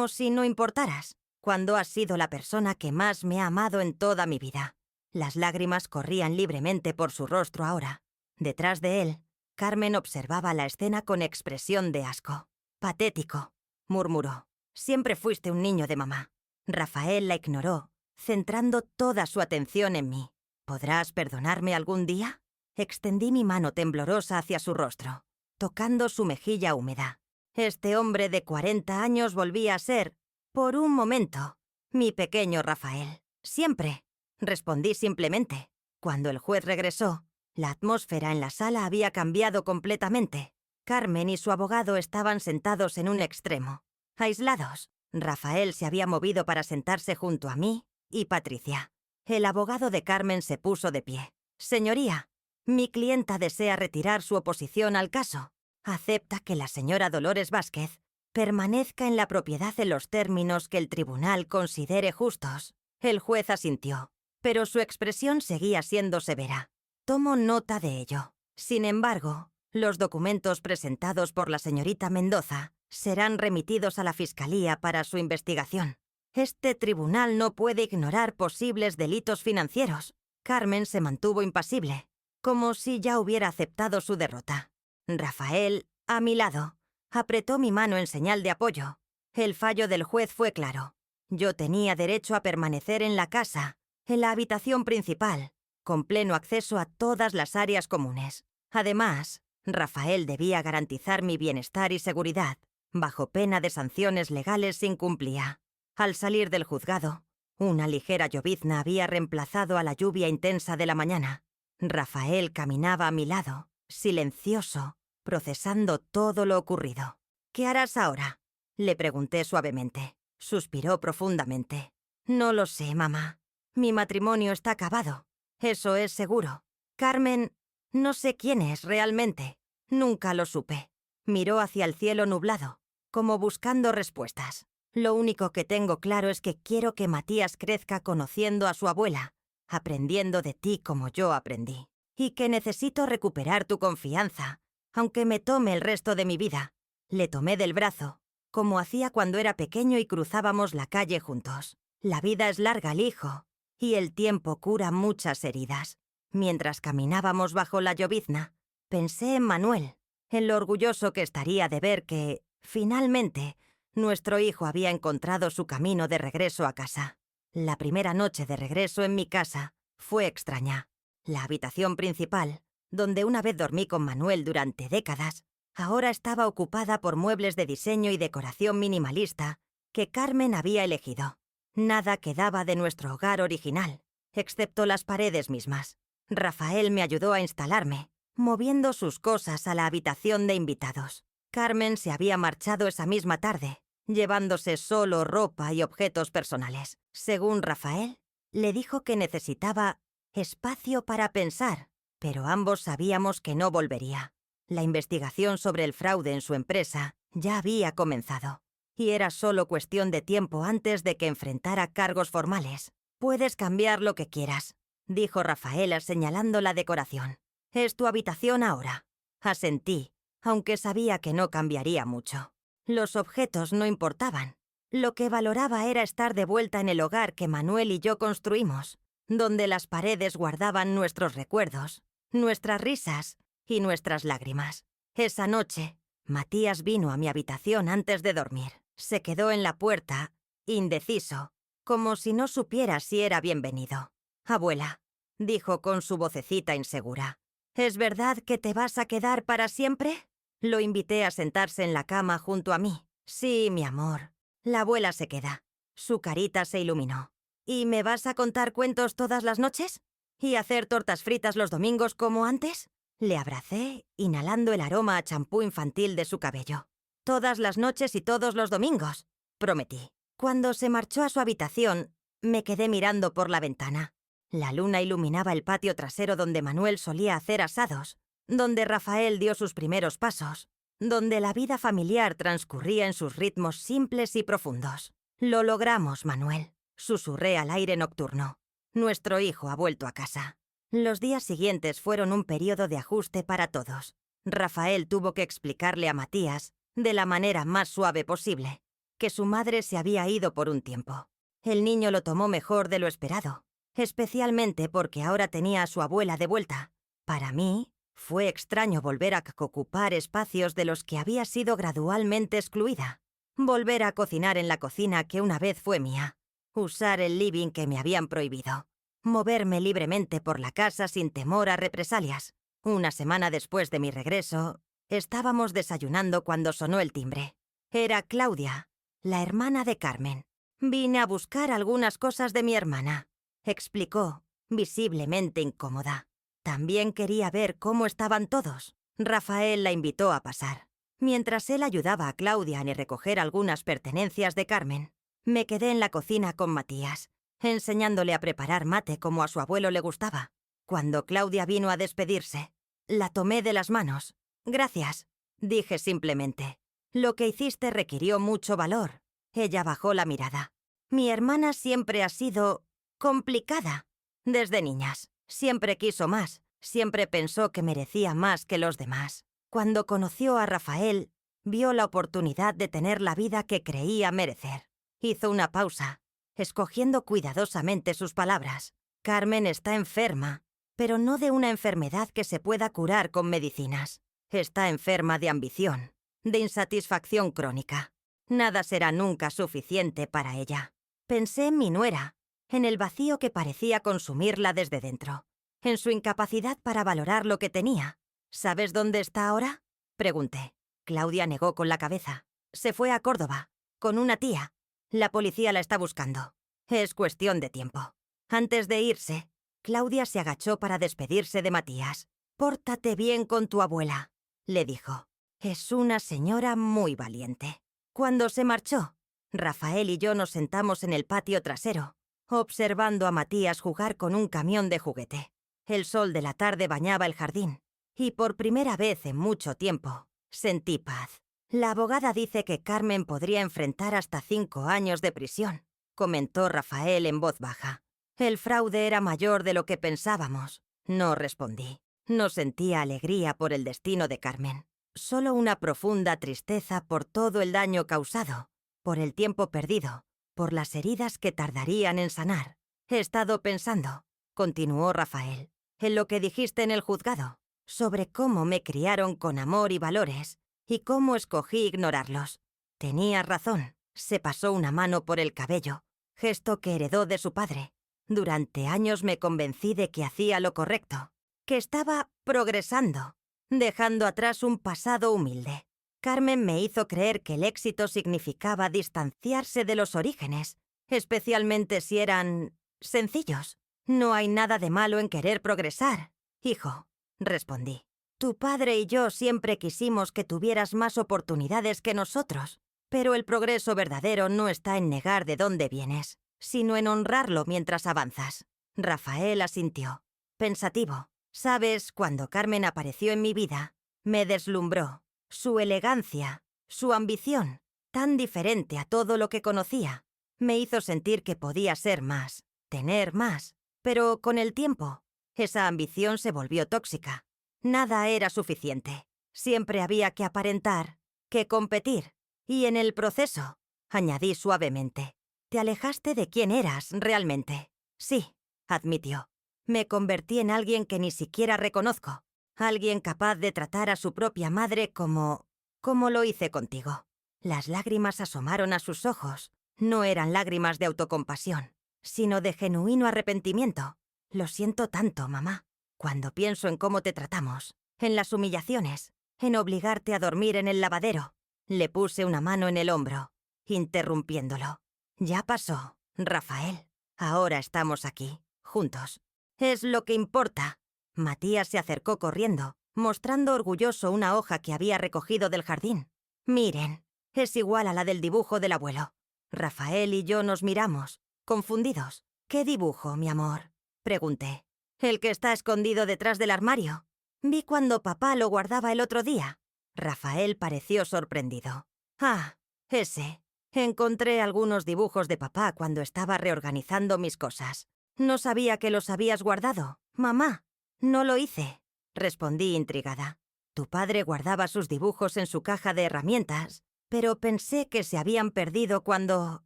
si no importaras, cuando has sido la persona que más me ha amado en toda mi vida». Las lágrimas corrían libremente por su rostro ahora. Detrás de él, Carmen observaba la escena con expresión de asco. «Patético», murmuró. «Siempre fuiste un niño de mamá». Rafael la ignoró, centrando toda su atención en mí. «¿Podrás perdonarme algún día?». Extendí mi mano temblorosa hacia su rostro, tocando su mejilla húmeda. Este hombre de 40 años volvía a ser, por un momento, mi pequeño Rafael. «Siempre», respondí simplemente. Cuando el juez regresó, la atmósfera en la sala había cambiado completamente. Carmen y su abogado estaban sentados en un extremo, aislados. Rafael se había movido para sentarse junto a mí y Patricia. El abogado de Carmen se puso de pie. «Señoría, mi clienta desea retirar su oposición al caso. Acepta que la señora Dolores Vázquez permanezca en la propiedad en los términos que el tribunal considere justos». El juez asintió, pero su expresión seguía siendo severa. Tomo nota de ello. Sin embargo, los documentos presentados por la señorita Mendoza serán remitidos a la Fiscalía para su investigación. Este tribunal no puede ignorar posibles delitos financieros. Carmen se mantuvo impasible, como si ya hubiera aceptado su derrota. Rafael, a mi lado, apretó mi mano en señal de apoyo. El fallo del juez fue claro. Yo tenía derecho a permanecer en la casa, en la habitación principal, con pleno acceso a todas las áreas comunes. Además, Rafael debía garantizar mi bienestar y seguridad, bajo pena de sanciones legales si incumplía. Al salir del juzgado, una ligera llovizna había reemplazado a la lluvia intensa de la mañana. Rafael caminaba a mi lado, silencioso, procesando todo lo ocurrido. «¿Qué harás ahora?», Le pregunté suavemente. Suspiró profundamente. No lo sé, mamá. Mi matrimonio está acabado. Eso es seguro. Carmen, no sé quién es realmente. Nunca lo supe. Miró hacia el cielo nublado, como buscando respuestas. Lo único que tengo claro es que quiero que Matías crezca conociendo a su abuela, aprendiendo de ti como yo aprendí. Y que necesito recuperar tu confianza, aunque me tome el resto de mi vida. Le tomé del brazo, como hacía cuando era pequeño y cruzábamos la calle juntos. La vida es larga, hijo, y el tiempo cura muchas heridas. Mientras caminábamos bajo la llovizna, pensé en Manuel, en lo orgulloso que estaría de ver que, finalmente, nuestro hijo había encontrado su camino de regreso a casa. La primera noche de regreso en mi casa fue extraña. La habitación principal, donde una vez dormí con Manuel durante décadas, ahora estaba ocupada por muebles de diseño y decoración minimalista que Carmen había elegido. Nada quedaba de nuestro hogar original, excepto las paredes mismas. Rafael me ayudó a instalarme, moviendo sus cosas a la habitación de invitados. Carmen se había marchado esa misma tarde, llevándose solo ropa y objetos personales. Según Rafael, le dijo que necesitaba espacio para pensar, pero ambos sabíamos que no volvería. La investigación sobre el fraude en su empresa ya había comenzado, y era solo cuestión de tiempo antes de que enfrentara cargos formales. «Puedes cambiar lo que quieras», dijo Rafaela señalando la decoración. «Es tu habitación ahora». Asentí, aunque sabía que no cambiaría mucho. Los objetos no importaban. Lo que valoraba era estar de vuelta en el hogar que Manuel y yo construimos, donde las paredes guardaban nuestros recuerdos, nuestras risas y nuestras lágrimas. Esa noche, Matías vino a mi habitación antes de dormir. Se quedó en la puerta, indeciso, como si no supiera si era bienvenido. «Abuela», dijo con su vocecita insegura, «¿es verdad que te vas a quedar para siempre?» Lo invité a sentarse en la cama junto a mí. «Sí, mi amor. La abuela se queda». Su carita se iluminó. «¿Y me vas a contar cuentos todas las noches? ¿Y hacer tortas fritas los domingos como antes?» Le abracé, inhalando el aroma a champú infantil de su cabello. «Todas las noches y todos los domingos», prometí. Cuando se marchó a su habitación, me quedé mirando por la ventana. La luna iluminaba el patio trasero donde Manuel solía hacer asados, donde Rafael dio sus primeros pasos, donde la vida familiar transcurría en sus ritmos simples y profundos. «Lo logramos, Manuel», susurré al aire nocturno. «Nuestro hijo ha vuelto a casa». Los días siguientes fueron un periodo de ajuste para todos. Rafael tuvo que explicarle a Matías, de la manera más suave posible, que su madre se había ido por un tiempo. El niño lo tomó mejor de lo esperado, especialmente porque ahora tenía a su abuela de vuelta. Para mí, fue extraño volver a ocupar espacios de los que había sido gradualmente excluida. Volver a cocinar en la cocina que una vez fue mía. Usar el living que me habían prohibido. Moverme libremente por la casa sin temor a represalias. Una semana después de mi regreso, estábamos desayunando cuando sonó el timbre. Era Claudia, la hermana de Carmen. «Vine a buscar algunas cosas de mi hermana», explicó, visiblemente incómoda. También quería ver cómo estaban todos. Rafael la invitó a pasar. Mientras él ayudaba a Claudia en recoger algunas pertenencias de Carmen, me quedé en la cocina con Matías, enseñándole a preparar mate como a su abuelo le gustaba. Cuando Claudia vino a despedirse, la tomé de las manos. «Gracias», dije simplemente. «Lo que hiciste requirió mucho valor». Ella bajó la mirada. «Mi hermana siempre ha sido complicada. Desde niñas. Siempre quiso más. Siempre pensó que merecía más que los demás. Cuando conoció a Rafael, vio la oportunidad de tener la vida que creía merecer». Hizo una pausa, escogiendo cuidadosamente sus palabras. «Carmen está enferma, pero no de una enfermedad que se pueda curar con medicinas. Está enferma de ambición, de insatisfacción crónica. Nada será nunca suficiente para ella». Pensé en mi nuera, en el vacío que parecía consumirla desde dentro, en su incapacidad para valorar lo que tenía. «¿Sabes dónde está ahora?», pregunté. Claudia negó con la cabeza. «Se fue a Córdoba, con una tía. La policía la está buscando. Es cuestión de tiempo». Antes de irse, Claudia se agachó para despedirse de Matías. «Pórtate bien con tu abuela», le dijo. «Es una señora muy valiente». Cuando se marchó, Rafael y yo nos sentamos en el patio trasero, observando a Matías jugar con un camión de juguete. El sol de la tarde bañaba el jardín, y por primera vez en mucho tiempo sentí paz. La abogada dice que Carmen podría enfrentar hasta 5 años de prisión, comentó Rafael en voz baja. El fraude era mayor de lo que pensábamos. No respondí. No sentía alegría por el destino de Carmen, solo una profunda tristeza por todo el daño causado, por el tiempo perdido, por las heridas que tardarían en sanar. He estado pensando, continuó Rafael, en lo que dijiste en el juzgado, sobre cómo me criaron con amor y valores, y cómo escogí ignorarlos. Tenías razón. Se pasó una mano por el cabello, gesto que heredó de su padre. Durante años me convencí de que hacía lo correcto, que estaba progresando, dejando atrás un pasado humilde. Carmen me hizo creer que el éxito significaba distanciarse de los orígenes, especialmente si eran sencillos. No hay nada de malo en querer progresar, hijo, respondí. Tu padre y yo siempre quisimos que tuvieras más oportunidades que nosotros, pero el progreso verdadero no está en negar de dónde vienes, sino en honrarlo mientras avanzas. Rafael asintió, pensativo. Sabes, cuando Carmen apareció en mi vida, me deslumbró. Su elegancia, su ambición, tan diferente a todo lo que conocía, me hizo sentir que podía ser más, tener más. Pero con el tiempo, esa ambición se volvió tóxica. Nada era suficiente. Siempre había que aparentar, que competir. Y en el proceso, añadí suavemente, te alejaste de quién eras realmente. Sí, admitió. Me convertí en alguien que ni siquiera reconozco. Alguien capaz de tratar a su propia madre como lo hice contigo. Las lágrimas asomaron a sus ojos. No eran lágrimas de autocompasión, sino de genuino arrepentimiento. Lo siento tanto, mamá. Cuando pienso en cómo te tratamos, en las humillaciones, en obligarte a dormir en el lavadero. Le puse una mano en el hombro, interrumpiéndolo. Ya pasó, Rafael. Ahora estamos aquí, juntos. Es lo que importa. Matías se acercó corriendo, mostrando orgulloso una hoja que había recogido del jardín. Miren, es igual a la del dibujo del abuelo. Rafael y yo nos miramos, confundidos. ¿Qué dibujo, mi amor?, pregunté. El que está escondido detrás del armario. Vi cuando papá lo guardaba el otro día. Rafael pareció sorprendido. Ah, ese. Encontré algunos dibujos de papá cuando estaba reorganizando mis cosas. No sabía que los habías guardado, mamá. No lo hice, respondí intrigada. Tu padre guardaba sus dibujos en su caja de herramientas, pero pensé que se habían perdido cuando...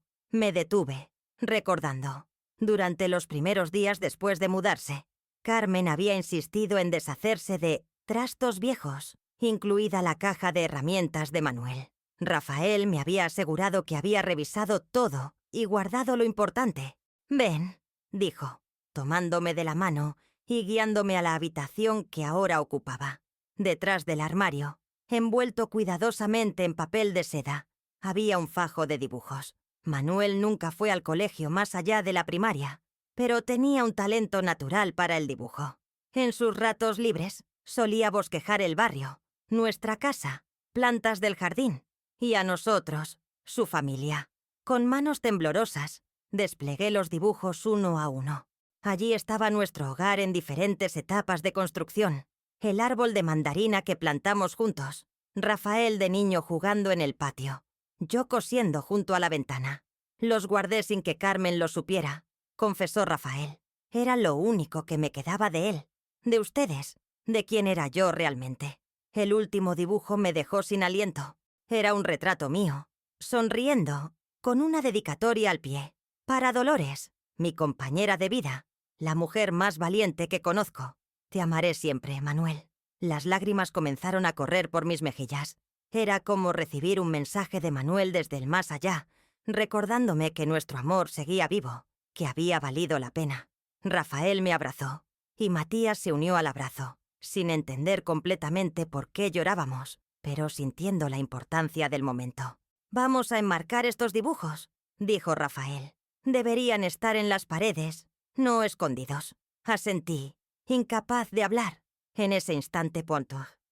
Me detuve, recordando. Durante los primeros días después de mudarse, Carmen había insistido en deshacerse de trastos viejos, incluida la caja de herramientas de Manuel. Rafael me había asegurado que había revisado todo y guardado lo importante. Ven, dijo, tomándome de la mano y guiándome a la habitación que ahora ocupaba. Detrás del armario, envuelto cuidadosamente en papel de seda, había un fajo de dibujos. Manuel nunca fue al colegio más allá de la primaria, pero tenía un talento natural para el dibujo. En sus ratos libres, solía bosquejar el barrio, nuestra casa, plantas del jardín, y a nosotros, su familia. Con manos temblorosas, desplegué los dibujos uno a uno. Allí estaba nuestro hogar en diferentes etapas de construcción. El árbol de mandarina que plantamos juntos. Rafael de niño jugando en el patio. Yo cosiendo junto a la ventana. Los guardé sin que Carmen lo supiera, confesó Rafael. Era lo único que me quedaba de él, de ustedes, de quién era yo realmente. El último dibujo me dejó sin aliento. Era un retrato mío, sonriendo, con una dedicatoria al pie. Para Dolores, mi compañera de vida, la mujer más valiente que conozco. Te amaré siempre, Manuel. Las lágrimas comenzaron a correr por mis mejillas. Era como recibir un mensaje de Manuel desde el más allá, recordándome que nuestro amor seguía vivo, que había valido la pena. Rafael me abrazó, y Matías se unió al abrazo, sin entender completamente por qué llorábamos, pero sintiendo la importancia del momento. «Vamos a enmarcar estos dibujos», dijo Rafael. «Deberían estar en las paredes, no escondidos». Asentí, incapaz de hablar. En ese instante,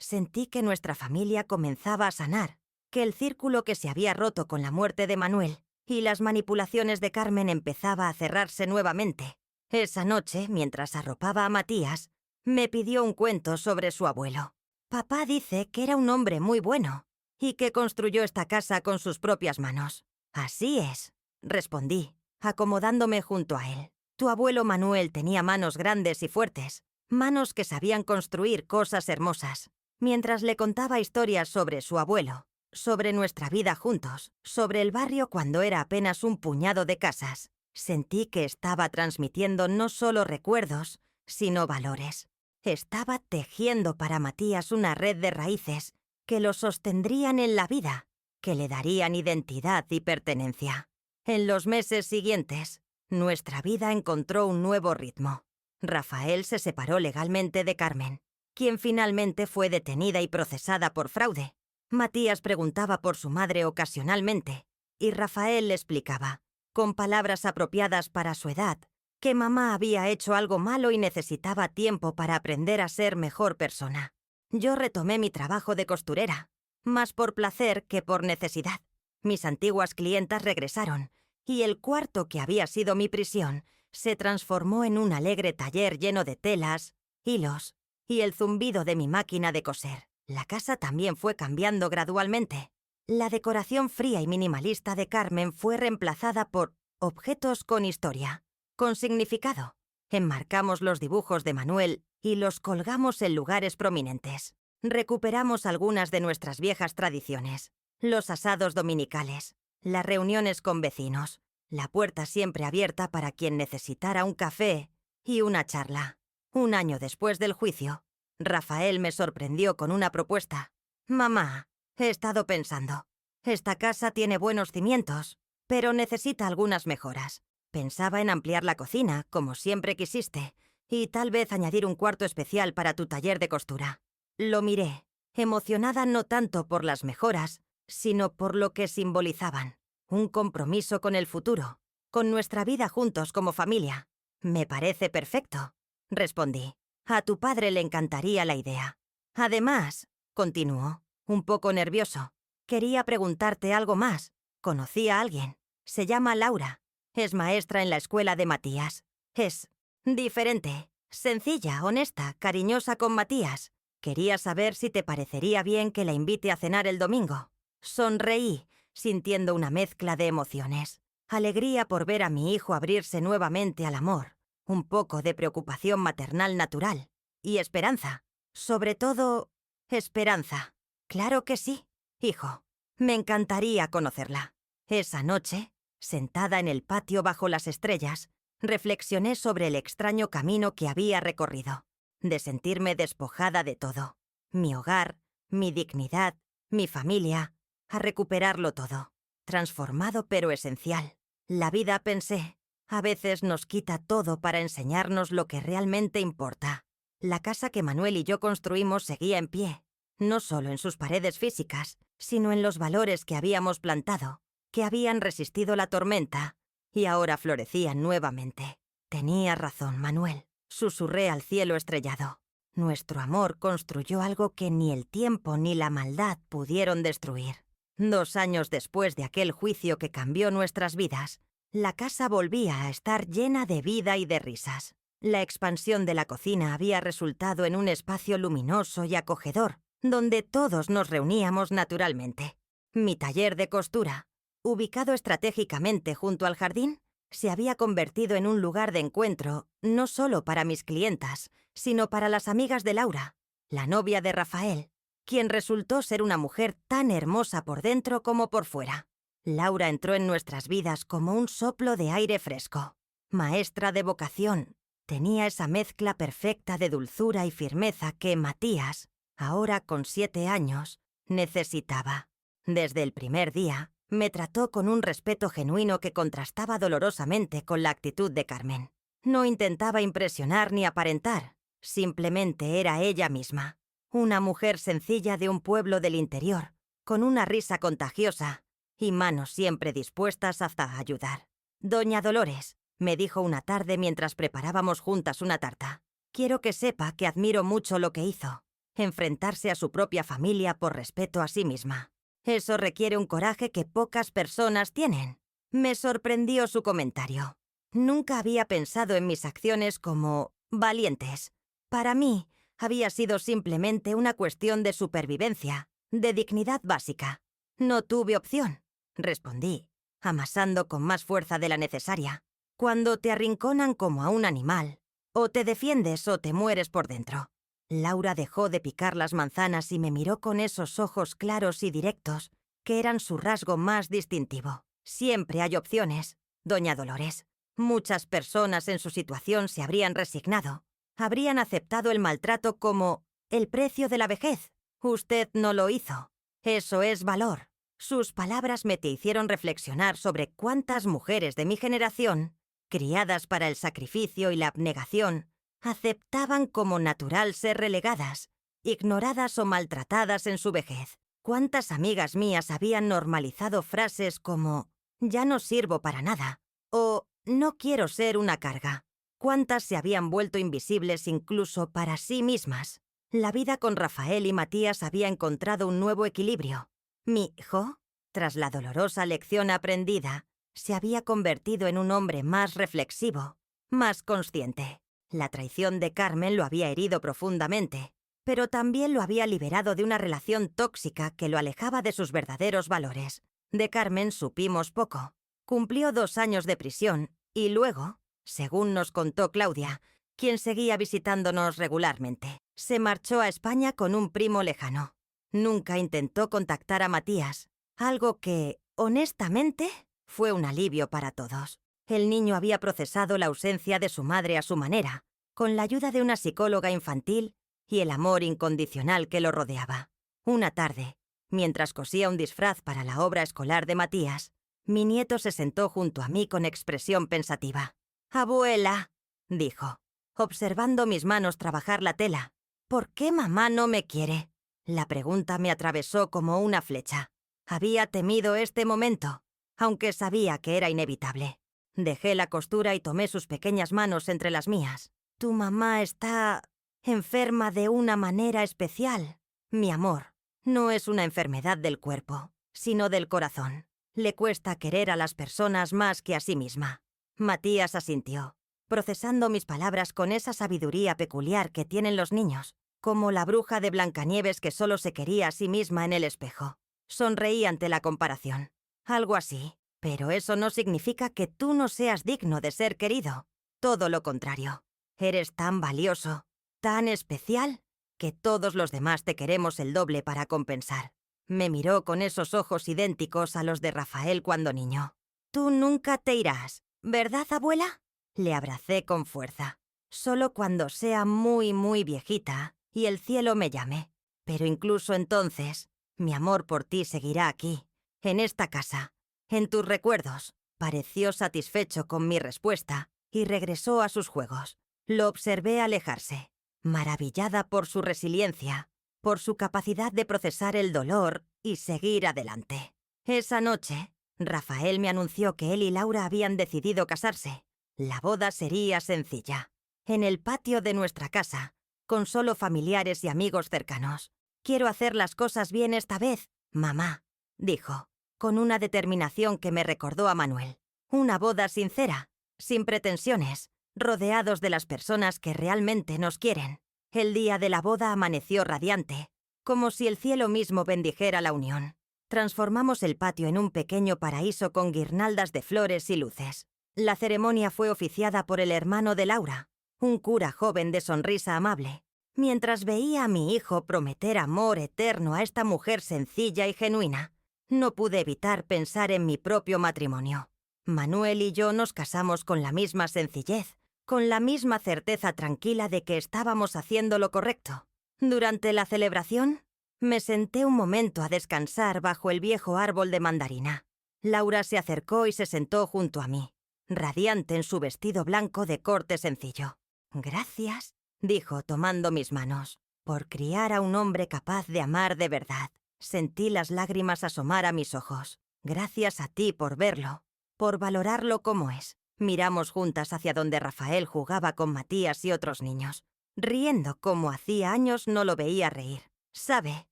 sentí que nuestra familia comenzaba a sanar, que el círculo que se había roto con la muerte de Manuel y las manipulaciones de Carmen empezaba a cerrarse nuevamente. Esa noche, mientras arropaba a Matías, me pidió un cuento sobre su abuelo. Papá dice que era un hombre muy bueno y que construyó esta casa con sus propias manos. Así es, respondí, acomodándome junto a él. Tu abuelo Manuel tenía manos grandes y fuertes, manos que sabían construir cosas hermosas. Mientras le contaba historias sobre su abuelo, sobre nuestra vida juntos, sobre el barrio cuando era apenas un puñado de casas, sentí que estaba transmitiendo no solo recuerdos, sino valores. Estaba tejiendo para Matías una red de raíces que lo sostendrían en la vida, que le darían identidad y pertenencia. En los meses siguientes, nuestra vida encontró un nuevo ritmo. Rafael se separó legalmente de Carmen, quien finalmente fue detenida y procesada por fraude. Matías preguntaba por su madre ocasionalmente, y Rafael le explicaba, con palabras apropiadas para su edad, que mamá había hecho algo malo y necesitaba tiempo para aprender a ser mejor persona. Yo retomé mi trabajo de costurera, más por placer que por necesidad. Mis antiguas clientas regresaron, y el cuarto que había sido mi prisión se transformó en un alegre taller lleno de telas, hilos y el zumbido de mi máquina de coser. La casa también fue cambiando gradualmente. La decoración fría y minimalista de Carmen fue reemplazada por objetos con historia, con significado. Enmarcamos los dibujos de Manuel y los colgamos en lugares prominentes. Recuperamos algunas de nuestras viejas tradiciones, los asados dominicales, las reuniones con vecinos, la puerta siempre abierta para quien necesitara un café y una charla. Un año después del juicio, Rafael me sorprendió con una propuesta. Mamá, he estado pensando. Esta casa tiene buenos cimientos, pero necesita algunas mejoras. Pensaba en ampliar la cocina, como siempre quisiste, y tal vez añadir un cuarto especial para tu taller de costura. Lo miré, emocionada no tanto por las mejoras, sino por lo que simbolizaban. Un compromiso con el futuro, con nuestra vida juntos como familia. Me parece perfecto, respondí. A tu padre le encantaría la idea. Además, continuó, un poco nervioso, quería preguntarte algo más. Conocí a alguien. Se llama Laura. Es maestra en la escuela de Matías. Es diferente, sencilla, honesta, cariñosa con Matías. Quería saber si te parecería bien que la invite a cenar el domingo. Sonreí, sintiendo una mezcla de emociones. Alegría por ver a mi hijo abrirse nuevamente al amor, un poco de preocupación maternal natural, y esperanza. Sobre todo, esperanza. Claro que sí, hijo. Me encantaría conocerla. Esa noche, sentada en el patio bajo las estrellas, reflexioné sobre el extraño camino que había recorrido, de sentirme despojada de todo. Mi hogar, mi dignidad, mi familia, a recuperarlo todo. Transformado pero esencial. La vida, pensé, a veces nos quita todo para enseñarnos lo que realmente importa. La casa que Manuel y yo construimos seguía en pie, no solo en sus paredes físicas, sino en los valores que habíamos plantado, que habían resistido la tormenta y ahora florecían nuevamente. Tenías razón, Manuel, susurré al cielo estrellado. Nuestro amor construyó algo que ni el tiempo ni la maldad pudieron destruir. 2 años después de aquel juicio que cambió nuestras vidas, la casa volvía a estar llena de vida y de risas. La expansión de la cocina había resultado en un espacio luminoso y acogedor, donde todos nos reuníamos naturalmente. Mi taller de costura, ubicado estratégicamente junto al jardín, se había convertido en un lugar de encuentro no solo para mis clientas, sino para las amigas de Laura, la novia de Rafael, quien resultó ser una mujer tan hermosa por dentro como por fuera. Laura entró en nuestras vidas como un soplo de aire fresco. Maestra de vocación, tenía esa mezcla perfecta de dulzura y firmeza que Matías, ahora con 7 años, necesitaba. Desde el primer día, me trató con un respeto genuino que contrastaba dolorosamente con la actitud de Carmen. No intentaba impresionar ni aparentar, simplemente era ella misma. Una mujer sencilla de un pueblo del interior, con una risa contagiosa y manos siempre dispuestas hasta ayudar. Doña Dolores, me dijo una tarde mientras preparábamos juntas una tarta. Quiero que sepa que admiro mucho lo que hizo, enfrentarse a su propia familia por respeto a sí misma. Eso requiere un coraje que pocas personas tienen. Me sorprendió su comentario. Nunca había pensado en mis acciones como valientes. Para mí, había sido simplemente una cuestión de supervivencia, de dignidad básica. No tuve opción, respondí, amasando con más fuerza de la necesaria. Cuando te arrinconan como a un animal, o te defiendes o te mueres por dentro. Laura dejó de picar las manzanas y me miró con esos ojos claros y directos, que eran su rasgo más distintivo. Siempre hay opciones, doña Dolores. Muchas personas en su situación se habrían resignado. Habrían aceptado el maltrato como el precio de la vejez. Usted no lo hizo. Eso es valor. Sus palabras me hicieron reflexionar sobre cuántas mujeres de mi generación, criadas para el sacrificio y la abnegación, aceptaban como natural ser relegadas, ignoradas o maltratadas en su vejez. Cuántas amigas mías habían normalizado frases como «ya no sirvo para nada» o «no quiero ser una carga». Cuántas se habían vuelto invisibles incluso para sí mismas. La vida con Rafael y Matías había encontrado un nuevo equilibrio. Mi hijo, tras la dolorosa lección aprendida, se había convertido en un hombre más reflexivo, más consciente. La traición de Carmen lo había herido profundamente, pero también lo había liberado de una relación tóxica que lo alejaba de sus verdaderos valores. De Carmen supimos poco. Cumplió 2 años de prisión y luego, según nos contó Claudia, quien seguía visitándonos regularmente, se marchó a España con un primo lejano. Nunca intentó contactar a Matías, algo que, honestamente, fue un alivio para todos. El niño había procesado la ausencia de su madre a su manera, con la ayuda de una psicóloga infantil y el amor incondicional que lo rodeaba. Una tarde, mientras cosía un disfraz para la obra escolar de Matías, mi nieto se sentó junto a mí con expresión pensativa. «Abuela», dijo, observando mis manos trabajar la tela, «¿por qué mamá no me quiere?». La pregunta me atravesó como una flecha. Había temido este momento, aunque sabía que era inevitable. Dejé la costura y tomé sus pequeñas manos entre las mías. «Tu mamá está enferma de una manera especial, mi amor. No es una enfermedad del cuerpo, sino del corazón. Le cuesta querer a las personas más que a sí misma». Matías asintió, procesando mis palabras con esa sabiduría peculiar que tienen los niños, como la bruja de Blancanieves que solo se quería a sí misma en el espejo. Sonreí ante la comparación. «Algo así, pero eso no significa que tú no seas digno de ser querido. Todo lo contrario. Eres tan valioso, tan especial, que todos los demás te queremos el doble para compensar». Me miró con esos ojos idénticos a los de Rafael cuando niño. «Tú nunca te irás, ¿verdad, abuela?». Le abracé con fuerza. «Solo cuando sea muy, muy viejita y el cielo me llame. Pero incluso entonces, mi amor por ti seguirá aquí, en esta casa, en tus recuerdos». Pareció satisfecho con mi respuesta y regresó a sus juegos. Lo observé alejarse, maravillada por su resiliencia, por su capacidad de procesar el dolor y seguir adelante. Esa noche, Rafael me anunció que él y Laura habían decidido casarse. La boda sería sencilla, en el patio de nuestra casa, con solo familiares y amigos cercanos. «Quiero hacer las cosas bien esta vez, mamá», dijo, con una determinación que me recordó a Manuel. Una boda sincera, sin pretensiones, rodeados de las personas que realmente nos quieren. El día de la boda amaneció radiante, como si el cielo mismo bendijera la unión. Transformamos el patio en un pequeño paraíso con guirnaldas de flores y luces. La ceremonia fue oficiada por el hermano de Laura, un cura joven de sonrisa amable. Mientras veía a mi hijo prometer amor eterno a esta mujer sencilla y genuina, no pude evitar pensar en mi propio matrimonio. Manuel y yo nos casamos con la misma sencillez, con la misma certeza tranquila de que estábamos haciendo lo correcto. Durante la celebración, me senté un momento a descansar bajo el viejo árbol de mandarina. Laura se acercó y se sentó junto a mí, radiante en su vestido blanco de corte sencillo. «Gracias», dijo tomando mis manos, «por criar a un hombre capaz de amar de verdad». Sentí las lágrimas asomar a mis ojos. «Gracias a ti por verlo, por valorarlo como es». Miramos juntas hacia donde Rafael jugaba con Matías y otros niños, riendo como hacía años no lo veía reír. «¿Sabe?»,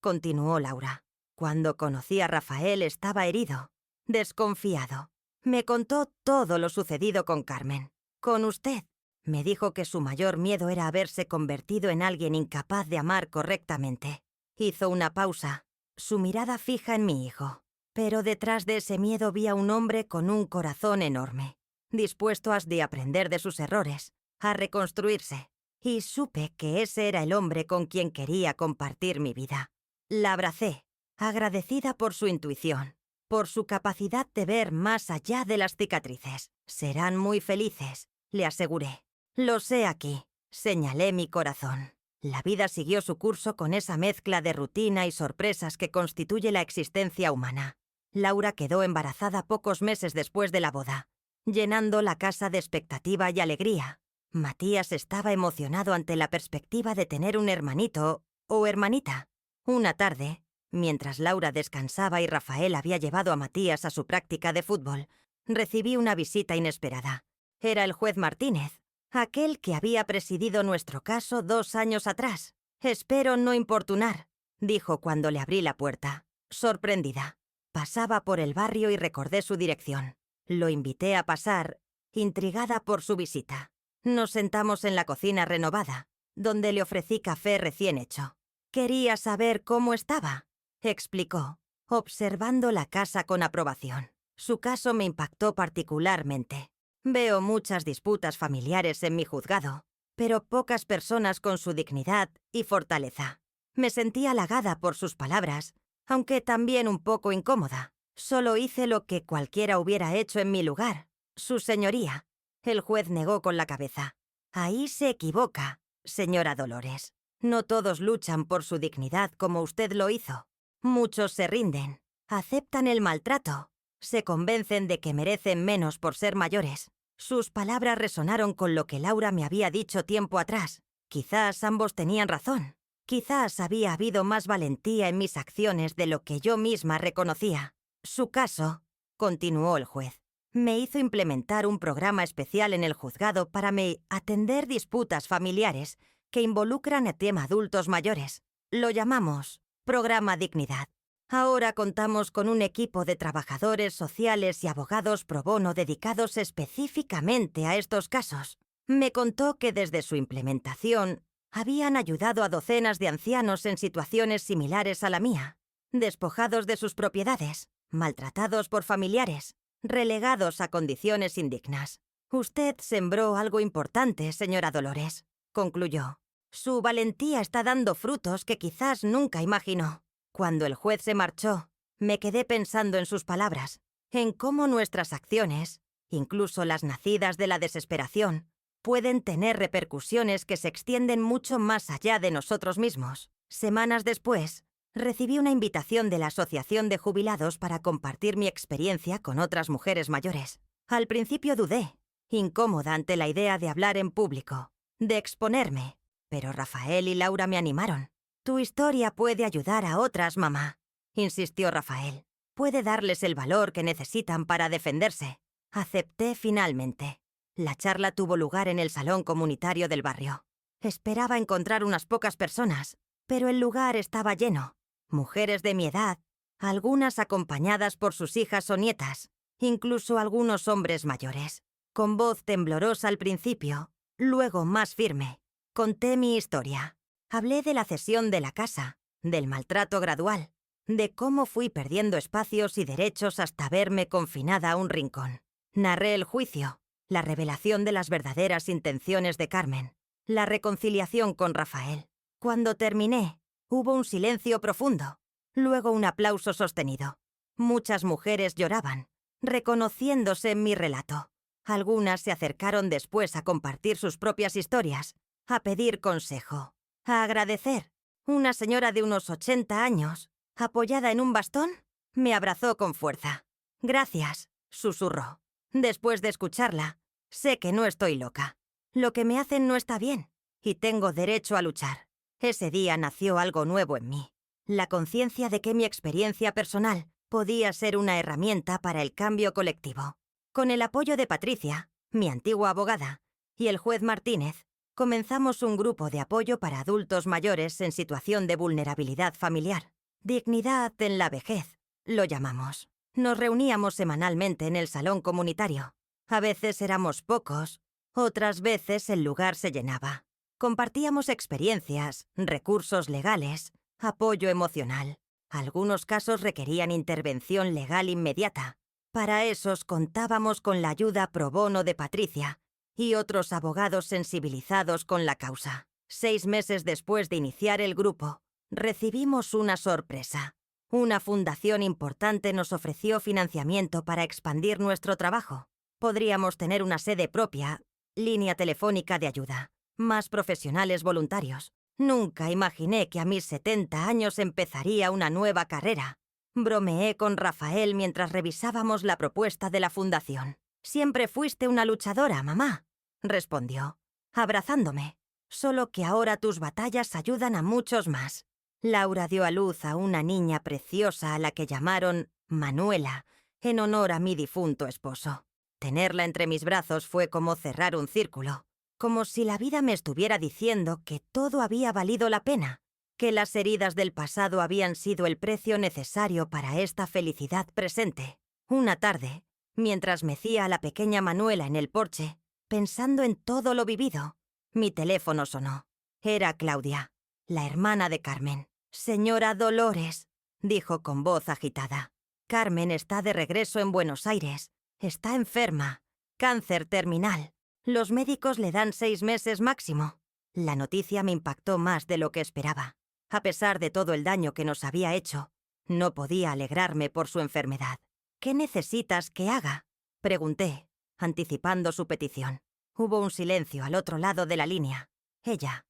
continuó Laura, Cuando conocí a Rafael estaba herido, desconfiado. Me contó todo lo sucedido con Carmen. Con usted. Me dijo que su mayor miedo era haberse convertido en alguien incapaz de amar correctamente. Hizo una pausa, su mirada fija en mi hijo. Pero detrás de ese miedo vi a un hombre con un corazón enorme, dispuesto a aprender de sus errores, a reconstruirse. Y supe que ese era el hombre con quien quería compartir mi vida. La abracé, agradecida por su intuición, por su capacidad de ver más allá de las cicatrices. Serán muy felices, le aseguré. Lo sé aquí, señalé mi corazón. La vida siguió su curso con esa mezcla de rutina y sorpresas que constituye la existencia humana. Laura quedó embarazada pocos meses después de la boda, llenando la casa de expectativa y alegría. Matías estaba emocionado ante la perspectiva de tener un hermanito o hermanita. Una tarde, mientras Laura descansaba y Rafael había llevado a Matías a su práctica de fútbol, recibí una visita inesperada. Era el juez Martínez, aquel que había presidido nuestro caso 2 años atrás. «Espero no importunar», dijo cuando le abrí la puerta, sorprendida. Pasaba por el barrio y recordé su dirección. Lo invité a pasar, intrigada por su visita. Nos sentamos en la cocina renovada, donde le ofrecí café recién hecho. «Quería saber cómo estaba», explicó, observando la casa con aprobación. Su caso me impactó particularmente. Veo muchas disputas familiares en mi juzgado, pero pocas personas con su dignidad y fortaleza. Me sentí halagada por sus palabras, aunque también un poco incómoda. Solo hice lo que cualquiera hubiera hecho en mi lugar. Su señoría. El juez negó con la cabeza. Ahí se equivoca, señora Dolores. No todos luchan por su dignidad como usted lo hizo. Muchos se rinden, aceptan el maltrato, se convencen de que merecen menos por ser mayores. Sus palabras resonaron con lo que Laura me había dicho tiempo atrás. Quizás ambos tenían razón. Quizás había habido más valentía en mis acciones de lo que yo misma reconocía. Su caso, continuó el juez, me hizo implementar un programa especial en el juzgado para atender disputas familiares que involucran a adultos mayores. Lo llamamos Programa Dignidad. Ahora contamos con un equipo de trabajadores sociales y abogados pro bono dedicados específicamente a estos casos. Me contó que desde su implementación habían ayudado a docenas de ancianos en situaciones similares a la mía, despojados de sus propiedades, maltratados por familiares, relegados a condiciones indignas. Usted sembró algo importante, señora Dolores, concluyó. Su valentía está dando frutos que quizás nunca imaginó. Cuando el juez se marchó, me quedé pensando en sus palabras, en cómo nuestras acciones, incluso las nacidas de la desesperación, pueden tener repercusiones que se extienden mucho más allá de nosotros mismos. Semanas después, recibí una invitación de la Asociación de Jubilados para compartir mi experiencia con otras mujeres mayores. Al principio dudé, incómoda ante la idea de hablar en público, de exponerme, pero Rafael y Laura me animaron. «Tu historia puede ayudar a otras, mamá», insistió Rafael. «Puede darles el valor que necesitan para defenderse». Acepté finalmente. La charla tuvo lugar en el salón comunitario del barrio. Esperaba encontrar unas pocas personas, pero el lugar estaba lleno. Mujeres de mi edad, algunas acompañadas por sus hijas o nietas, incluso algunos hombres mayores. Con voz temblorosa al principio, luego más firme, conté mi historia. Hablé de la cesión de la casa, del maltrato gradual, de cómo fui perdiendo espacios y derechos hasta verme confinada a un rincón. Narré el juicio, la revelación de las verdaderas intenciones de Carmen, la reconciliación con Rafael. Cuando terminé, hubo un silencio profundo, luego un aplauso sostenido. Muchas mujeres lloraban, reconociéndose en mi relato. Algunas se acercaron después a compartir sus propias historias, a pedir consejo, a agradecer. Una señora de unos 80 años, apoyada en un bastón, me abrazó con fuerza. «Gracias», susurró. Después de escucharla, sé que no estoy loca. Lo que me hacen no está bien, y tengo derecho a luchar. Ese día nació algo nuevo en mí. La conciencia de que mi experiencia personal podía ser una herramienta para el cambio colectivo. Con el apoyo de Patricia, mi antigua abogada, y el juez Martínez, comenzamos un grupo de apoyo para adultos mayores en situación de vulnerabilidad familiar. Dignidad en la vejez, lo llamamos. Nos reuníamos semanalmente en el salón comunitario. A veces éramos pocos, otras veces el lugar se llenaba. Compartíamos experiencias, recursos legales, apoyo emocional. Algunos casos requerían intervención legal inmediata. Para esos contábamos con la ayuda pro bono de Patricia y otros abogados sensibilizados con la causa. 6 meses después de iniciar el grupo, recibimos una sorpresa. Una fundación importante nos ofreció financiamiento para expandir nuestro trabajo. Podríamos tener una sede propia, línea telefónica de ayuda, más profesionales voluntarios. Nunca imaginé que a mis 70 años empezaría una nueva carrera. Bromeé con Rafael mientras revisábamos la propuesta de la fundación. «Siempre fuiste una luchadora, mamá», respondió, abrazándome. «Solo que ahora tus batallas ayudan a muchos más». Laura dio a luz a una niña preciosa a la que llamaron Manuela, en honor a mi difunto esposo. Tenerla entre mis brazos fue como cerrar un círculo, como si la vida me estuviera diciendo que todo había valido la pena, que las heridas del pasado habían sido el precio necesario para esta felicidad presente. Una tarde, mientras mecía a la pequeña Manuela en el porche, pensando en todo lo vivido, mi teléfono sonó. Era Claudia, la hermana de Carmen. «Señora Dolores», dijo con voz agitada. «Carmen está de regreso en Buenos Aires. Está enferma. Cáncer terminal. Los médicos le dan 6 meses máximo». La noticia me impactó más de lo que esperaba. A pesar de todo el daño que nos había hecho, no podía alegrarme por su enfermedad. «¿Qué necesitas que haga?», pregunté, anticipando su petición. Hubo un silencio al otro lado de la línea. Ella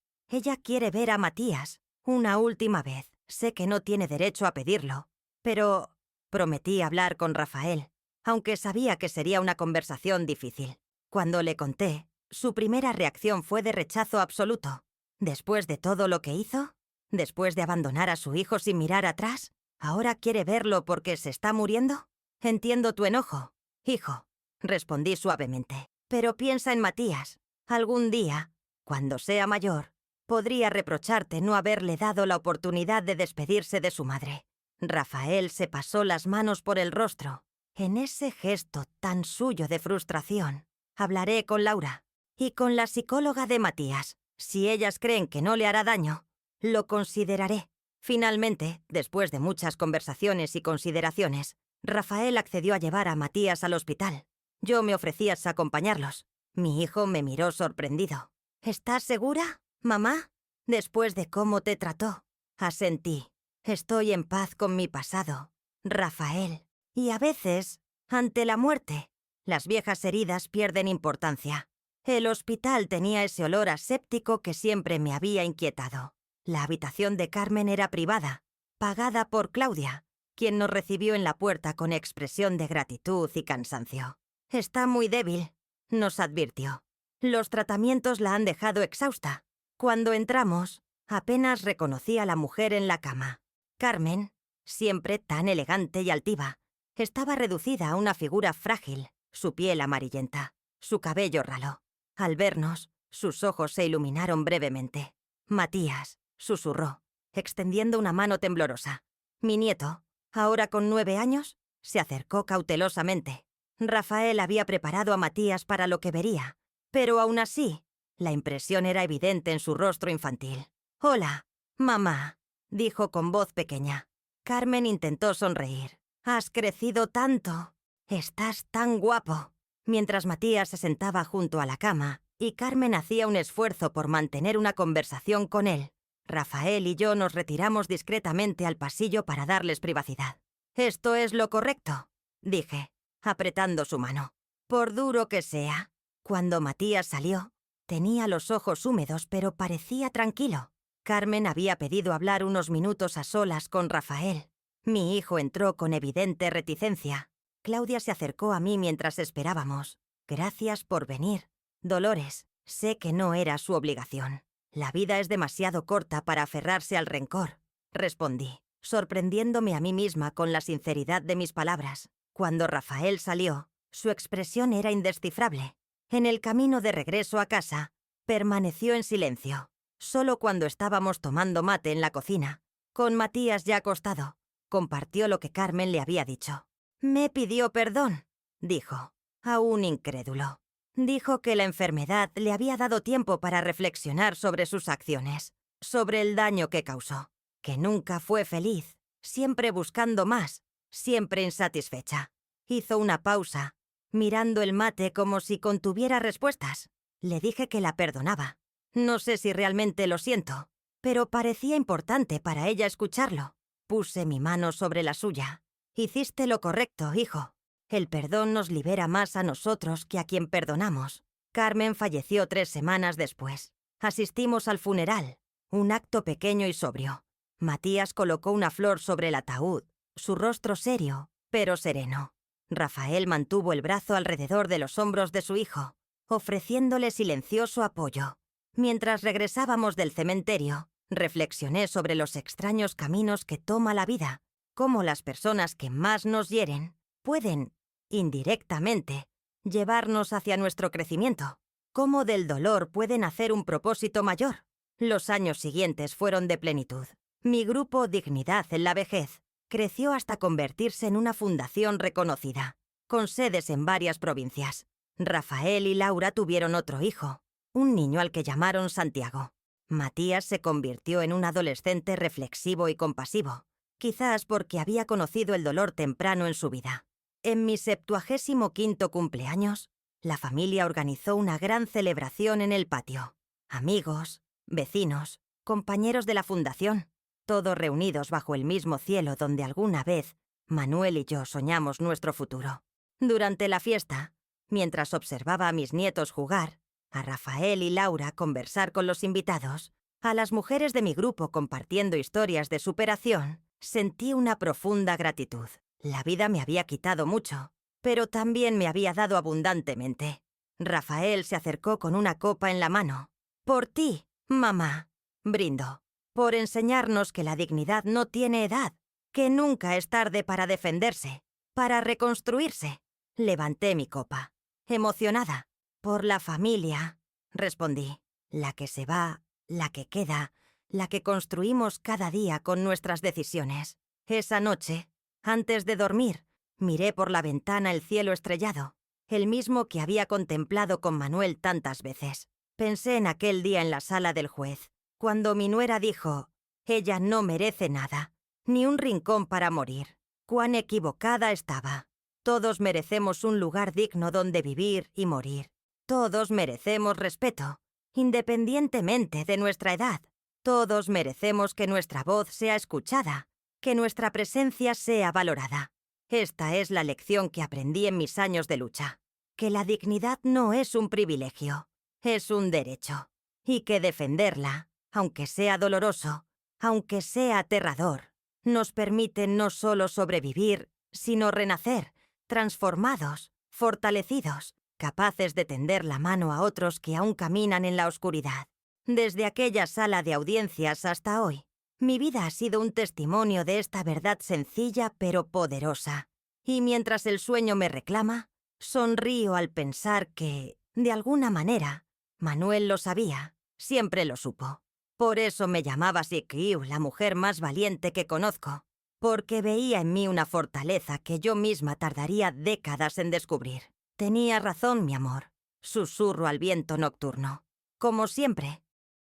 quiere ver a Matías. Una última vez. Sé que no tiene derecho a pedirlo, pero prometí hablar con Rafael, aunque sabía que sería una conversación difícil. Cuando le conté, su primera reacción fue de rechazo absoluto. Después de todo lo que hizo, después de abandonar a su hijo sin mirar atrás, ¿ahora quiere verlo porque se está muriendo? Entiendo tu enojo, hijo, respondí suavemente. Pero piensa en Matías. Algún día, cuando sea mayor, podría reprocharte no haberle dado la oportunidad de despedirse de su madre. Rafael se pasó las manos por el rostro. En ese gesto tan suyo de frustración, hablaré con Laura y con la psicóloga de Matías. Si ellas creen que no le hará daño, lo consideraré. Finalmente, después de muchas conversaciones y consideraciones, Rafael accedió a llevar a Matías al hospital. Yo me ofrecí a acompañarlos. Mi hijo me miró sorprendido. «¿Estás segura, mamá? Después de cómo te trató». Asentí. «Estoy en paz con mi pasado, Rafael. Y a veces, ante la muerte, las viejas heridas pierden importancia. El hospital tenía ese olor aséptico que siempre me había inquietado. La habitación de Carmen era privada, pagada por Claudia, quien nos recibió en la puerta con expresión de gratitud y cansancio. «Está muy débil», nos advirtió. «Los tratamientos la han dejado exhausta». Cuando entramos, apenas reconocí a la mujer en la cama. Carmen, siempre tan elegante y altiva, estaba reducida a una figura frágil, su piel amarillenta, su cabello ralo. Al vernos, sus ojos se iluminaron brevemente. «Matías», susurró, extendiendo una mano temblorosa. Mi nieto, ahora con 9 años, se acercó cautelosamente. Rafael había preparado a Matías para lo que vería, pero aún así, la impresión era evidente en su rostro infantil. «Hola, mamá», dijo con voz pequeña. Carmen intentó sonreír. «Has crecido tanto. Estás tan guapo». Mientras Matías se sentaba junto a la cama y Carmen hacía un esfuerzo por mantener una conversación con él, Rafael y yo nos retiramos discretamente al pasillo para darles privacidad. «Esto es lo correcto», dije, apretando su mano. «Por duro que sea». Cuando Matías salió, tenía los ojos húmedos, pero parecía tranquilo. Carmen había pedido hablar unos minutos a solas con Rafael. Mi hijo entró con evidente reticencia. Claudia se acercó a mí mientras esperábamos. «Gracias por venir, Dolores. Sé que no era su obligación. La vida es demasiado corta para aferrarse al rencor», respondí, sorprendiéndome a mí misma con la sinceridad de mis palabras. Cuando Rafael salió, su expresión era indescifrable. En el camino de regreso a casa, permaneció en silencio. Solo cuando estábamos tomando mate en la cocina, Con Matías ya acostado, compartió lo que Carmen le había dicho. Me pidió perdón, dijo, aún incrédulo. Dijo que la enfermedad le había dado tiempo para reflexionar sobre sus acciones, sobre el daño que causó, que nunca fue feliz, siempre buscando más, siempre insatisfecha. Hizo una pausa, mirando el mate como si contuviera respuestas. Le dije que la perdonaba. No sé si realmente lo siento, pero parecía importante para ella escucharlo. Puse mi mano sobre la suya. Hiciste lo correcto, hijo. El perdón nos libera más a nosotros que a quien perdonamos. Carmen falleció 3 semanas después. Asistimos al funeral, un acto pequeño y sobrio. Matías colocó una flor sobre el ataúd, su rostro serio, pero sereno. Rafael mantuvo el brazo alrededor de los hombros de su hijo, ofreciéndole silencioso apoyo. Mientras regresábamos del cementerio, reflexioné sobre los extraños caminos que toma la vida, cómo las personas que más nos hieren pueden, indirectamente, llevarnos hacia nuestro crecimiento, cómo del dolor pueden hacer un propósito mayor. Los años siguientes fueron de plenitud. Mi grupo Dignidad en la Vejez creció hasta convertirse en una fundación reconocida, con sedes en varias provincias. Rafael y Laura tuvieron otro hijo, un niño al que llamaron Santiago. Matías se convirtió en un adolescente reflexivo y compasivo, quizás porque había conocido el dolor temprano en su vida. En mi 75º cumpleaños, la familia organizó una gran celebración en el patio. Amigos, vecinos, compañeros de la fundación, todos reunidos bajo el mismo cielo donde alguna vez Manuel y yo soñamos nuestro futuro. Durante la fiesta, mientras observaba a mis nietos jugar, a Rafael y Laura conversar con los invitados, a las mujeres de mi grupo compartiendo historias de superación, sentí una profunda gratitud. La vida me había quitado mucho, pero también me había dado abundantemente. Rafael se acercó con una copa en la mano. «Por ti, mamá», brindó, «por enseñarnos que la dignidad no tiene edad, que nunca es tarde para defenderse, para reconstruirse». Levanté mi copa, emocionada. «Por la familia», respondí, «la que se va, la que queda, la que construimos cada día con nuestras decisiones». Esa noche, antes de dormir, miré por la ventana el cielo estrellado, el mismo que había contemplado con Manuel tantas veces. Pensé en aquel día en la sala del juez, cuando mi nuera dijo, «Ella no merece nada, ni un rincón para morir». Cuán equivocada estaba. Todos merecemos un lugar digno donde vivir y morir. Todos merecemos respeto, independientemente de nuestra edad. Todos merecemos que nuestra voz sea escuchada, que nuestra presencia sea valorada. Esta es la lección que aprendí en mis años de lucha, que la dignidad no es un privilegio, es un derecho, y que defenderla, aunque sea doloroso, aunque sea aterrador, nos permite no solo sobrevivir, sino renacer, transformados, fortalecidos, capaces de tender la mano a otros que aún caminan en la oscuridad. Desde aquella sala de audiencias hasta hoy, mi vida ha sido un testimonio de esta verdad sencilla pero poderosa. Y mientras el sueño me reclama, sonrío al pensar que, de alguna manera, Manuel lo sabía, siempre lo supo. Por eso me llamaba Sikiu, la mujer más valiente que conozco, porque veía en mí una fortaleza que yo misma tardaría décadas en descubrir. Tenía razón, mi amor. Susurro al viento nocturno. Como siempre,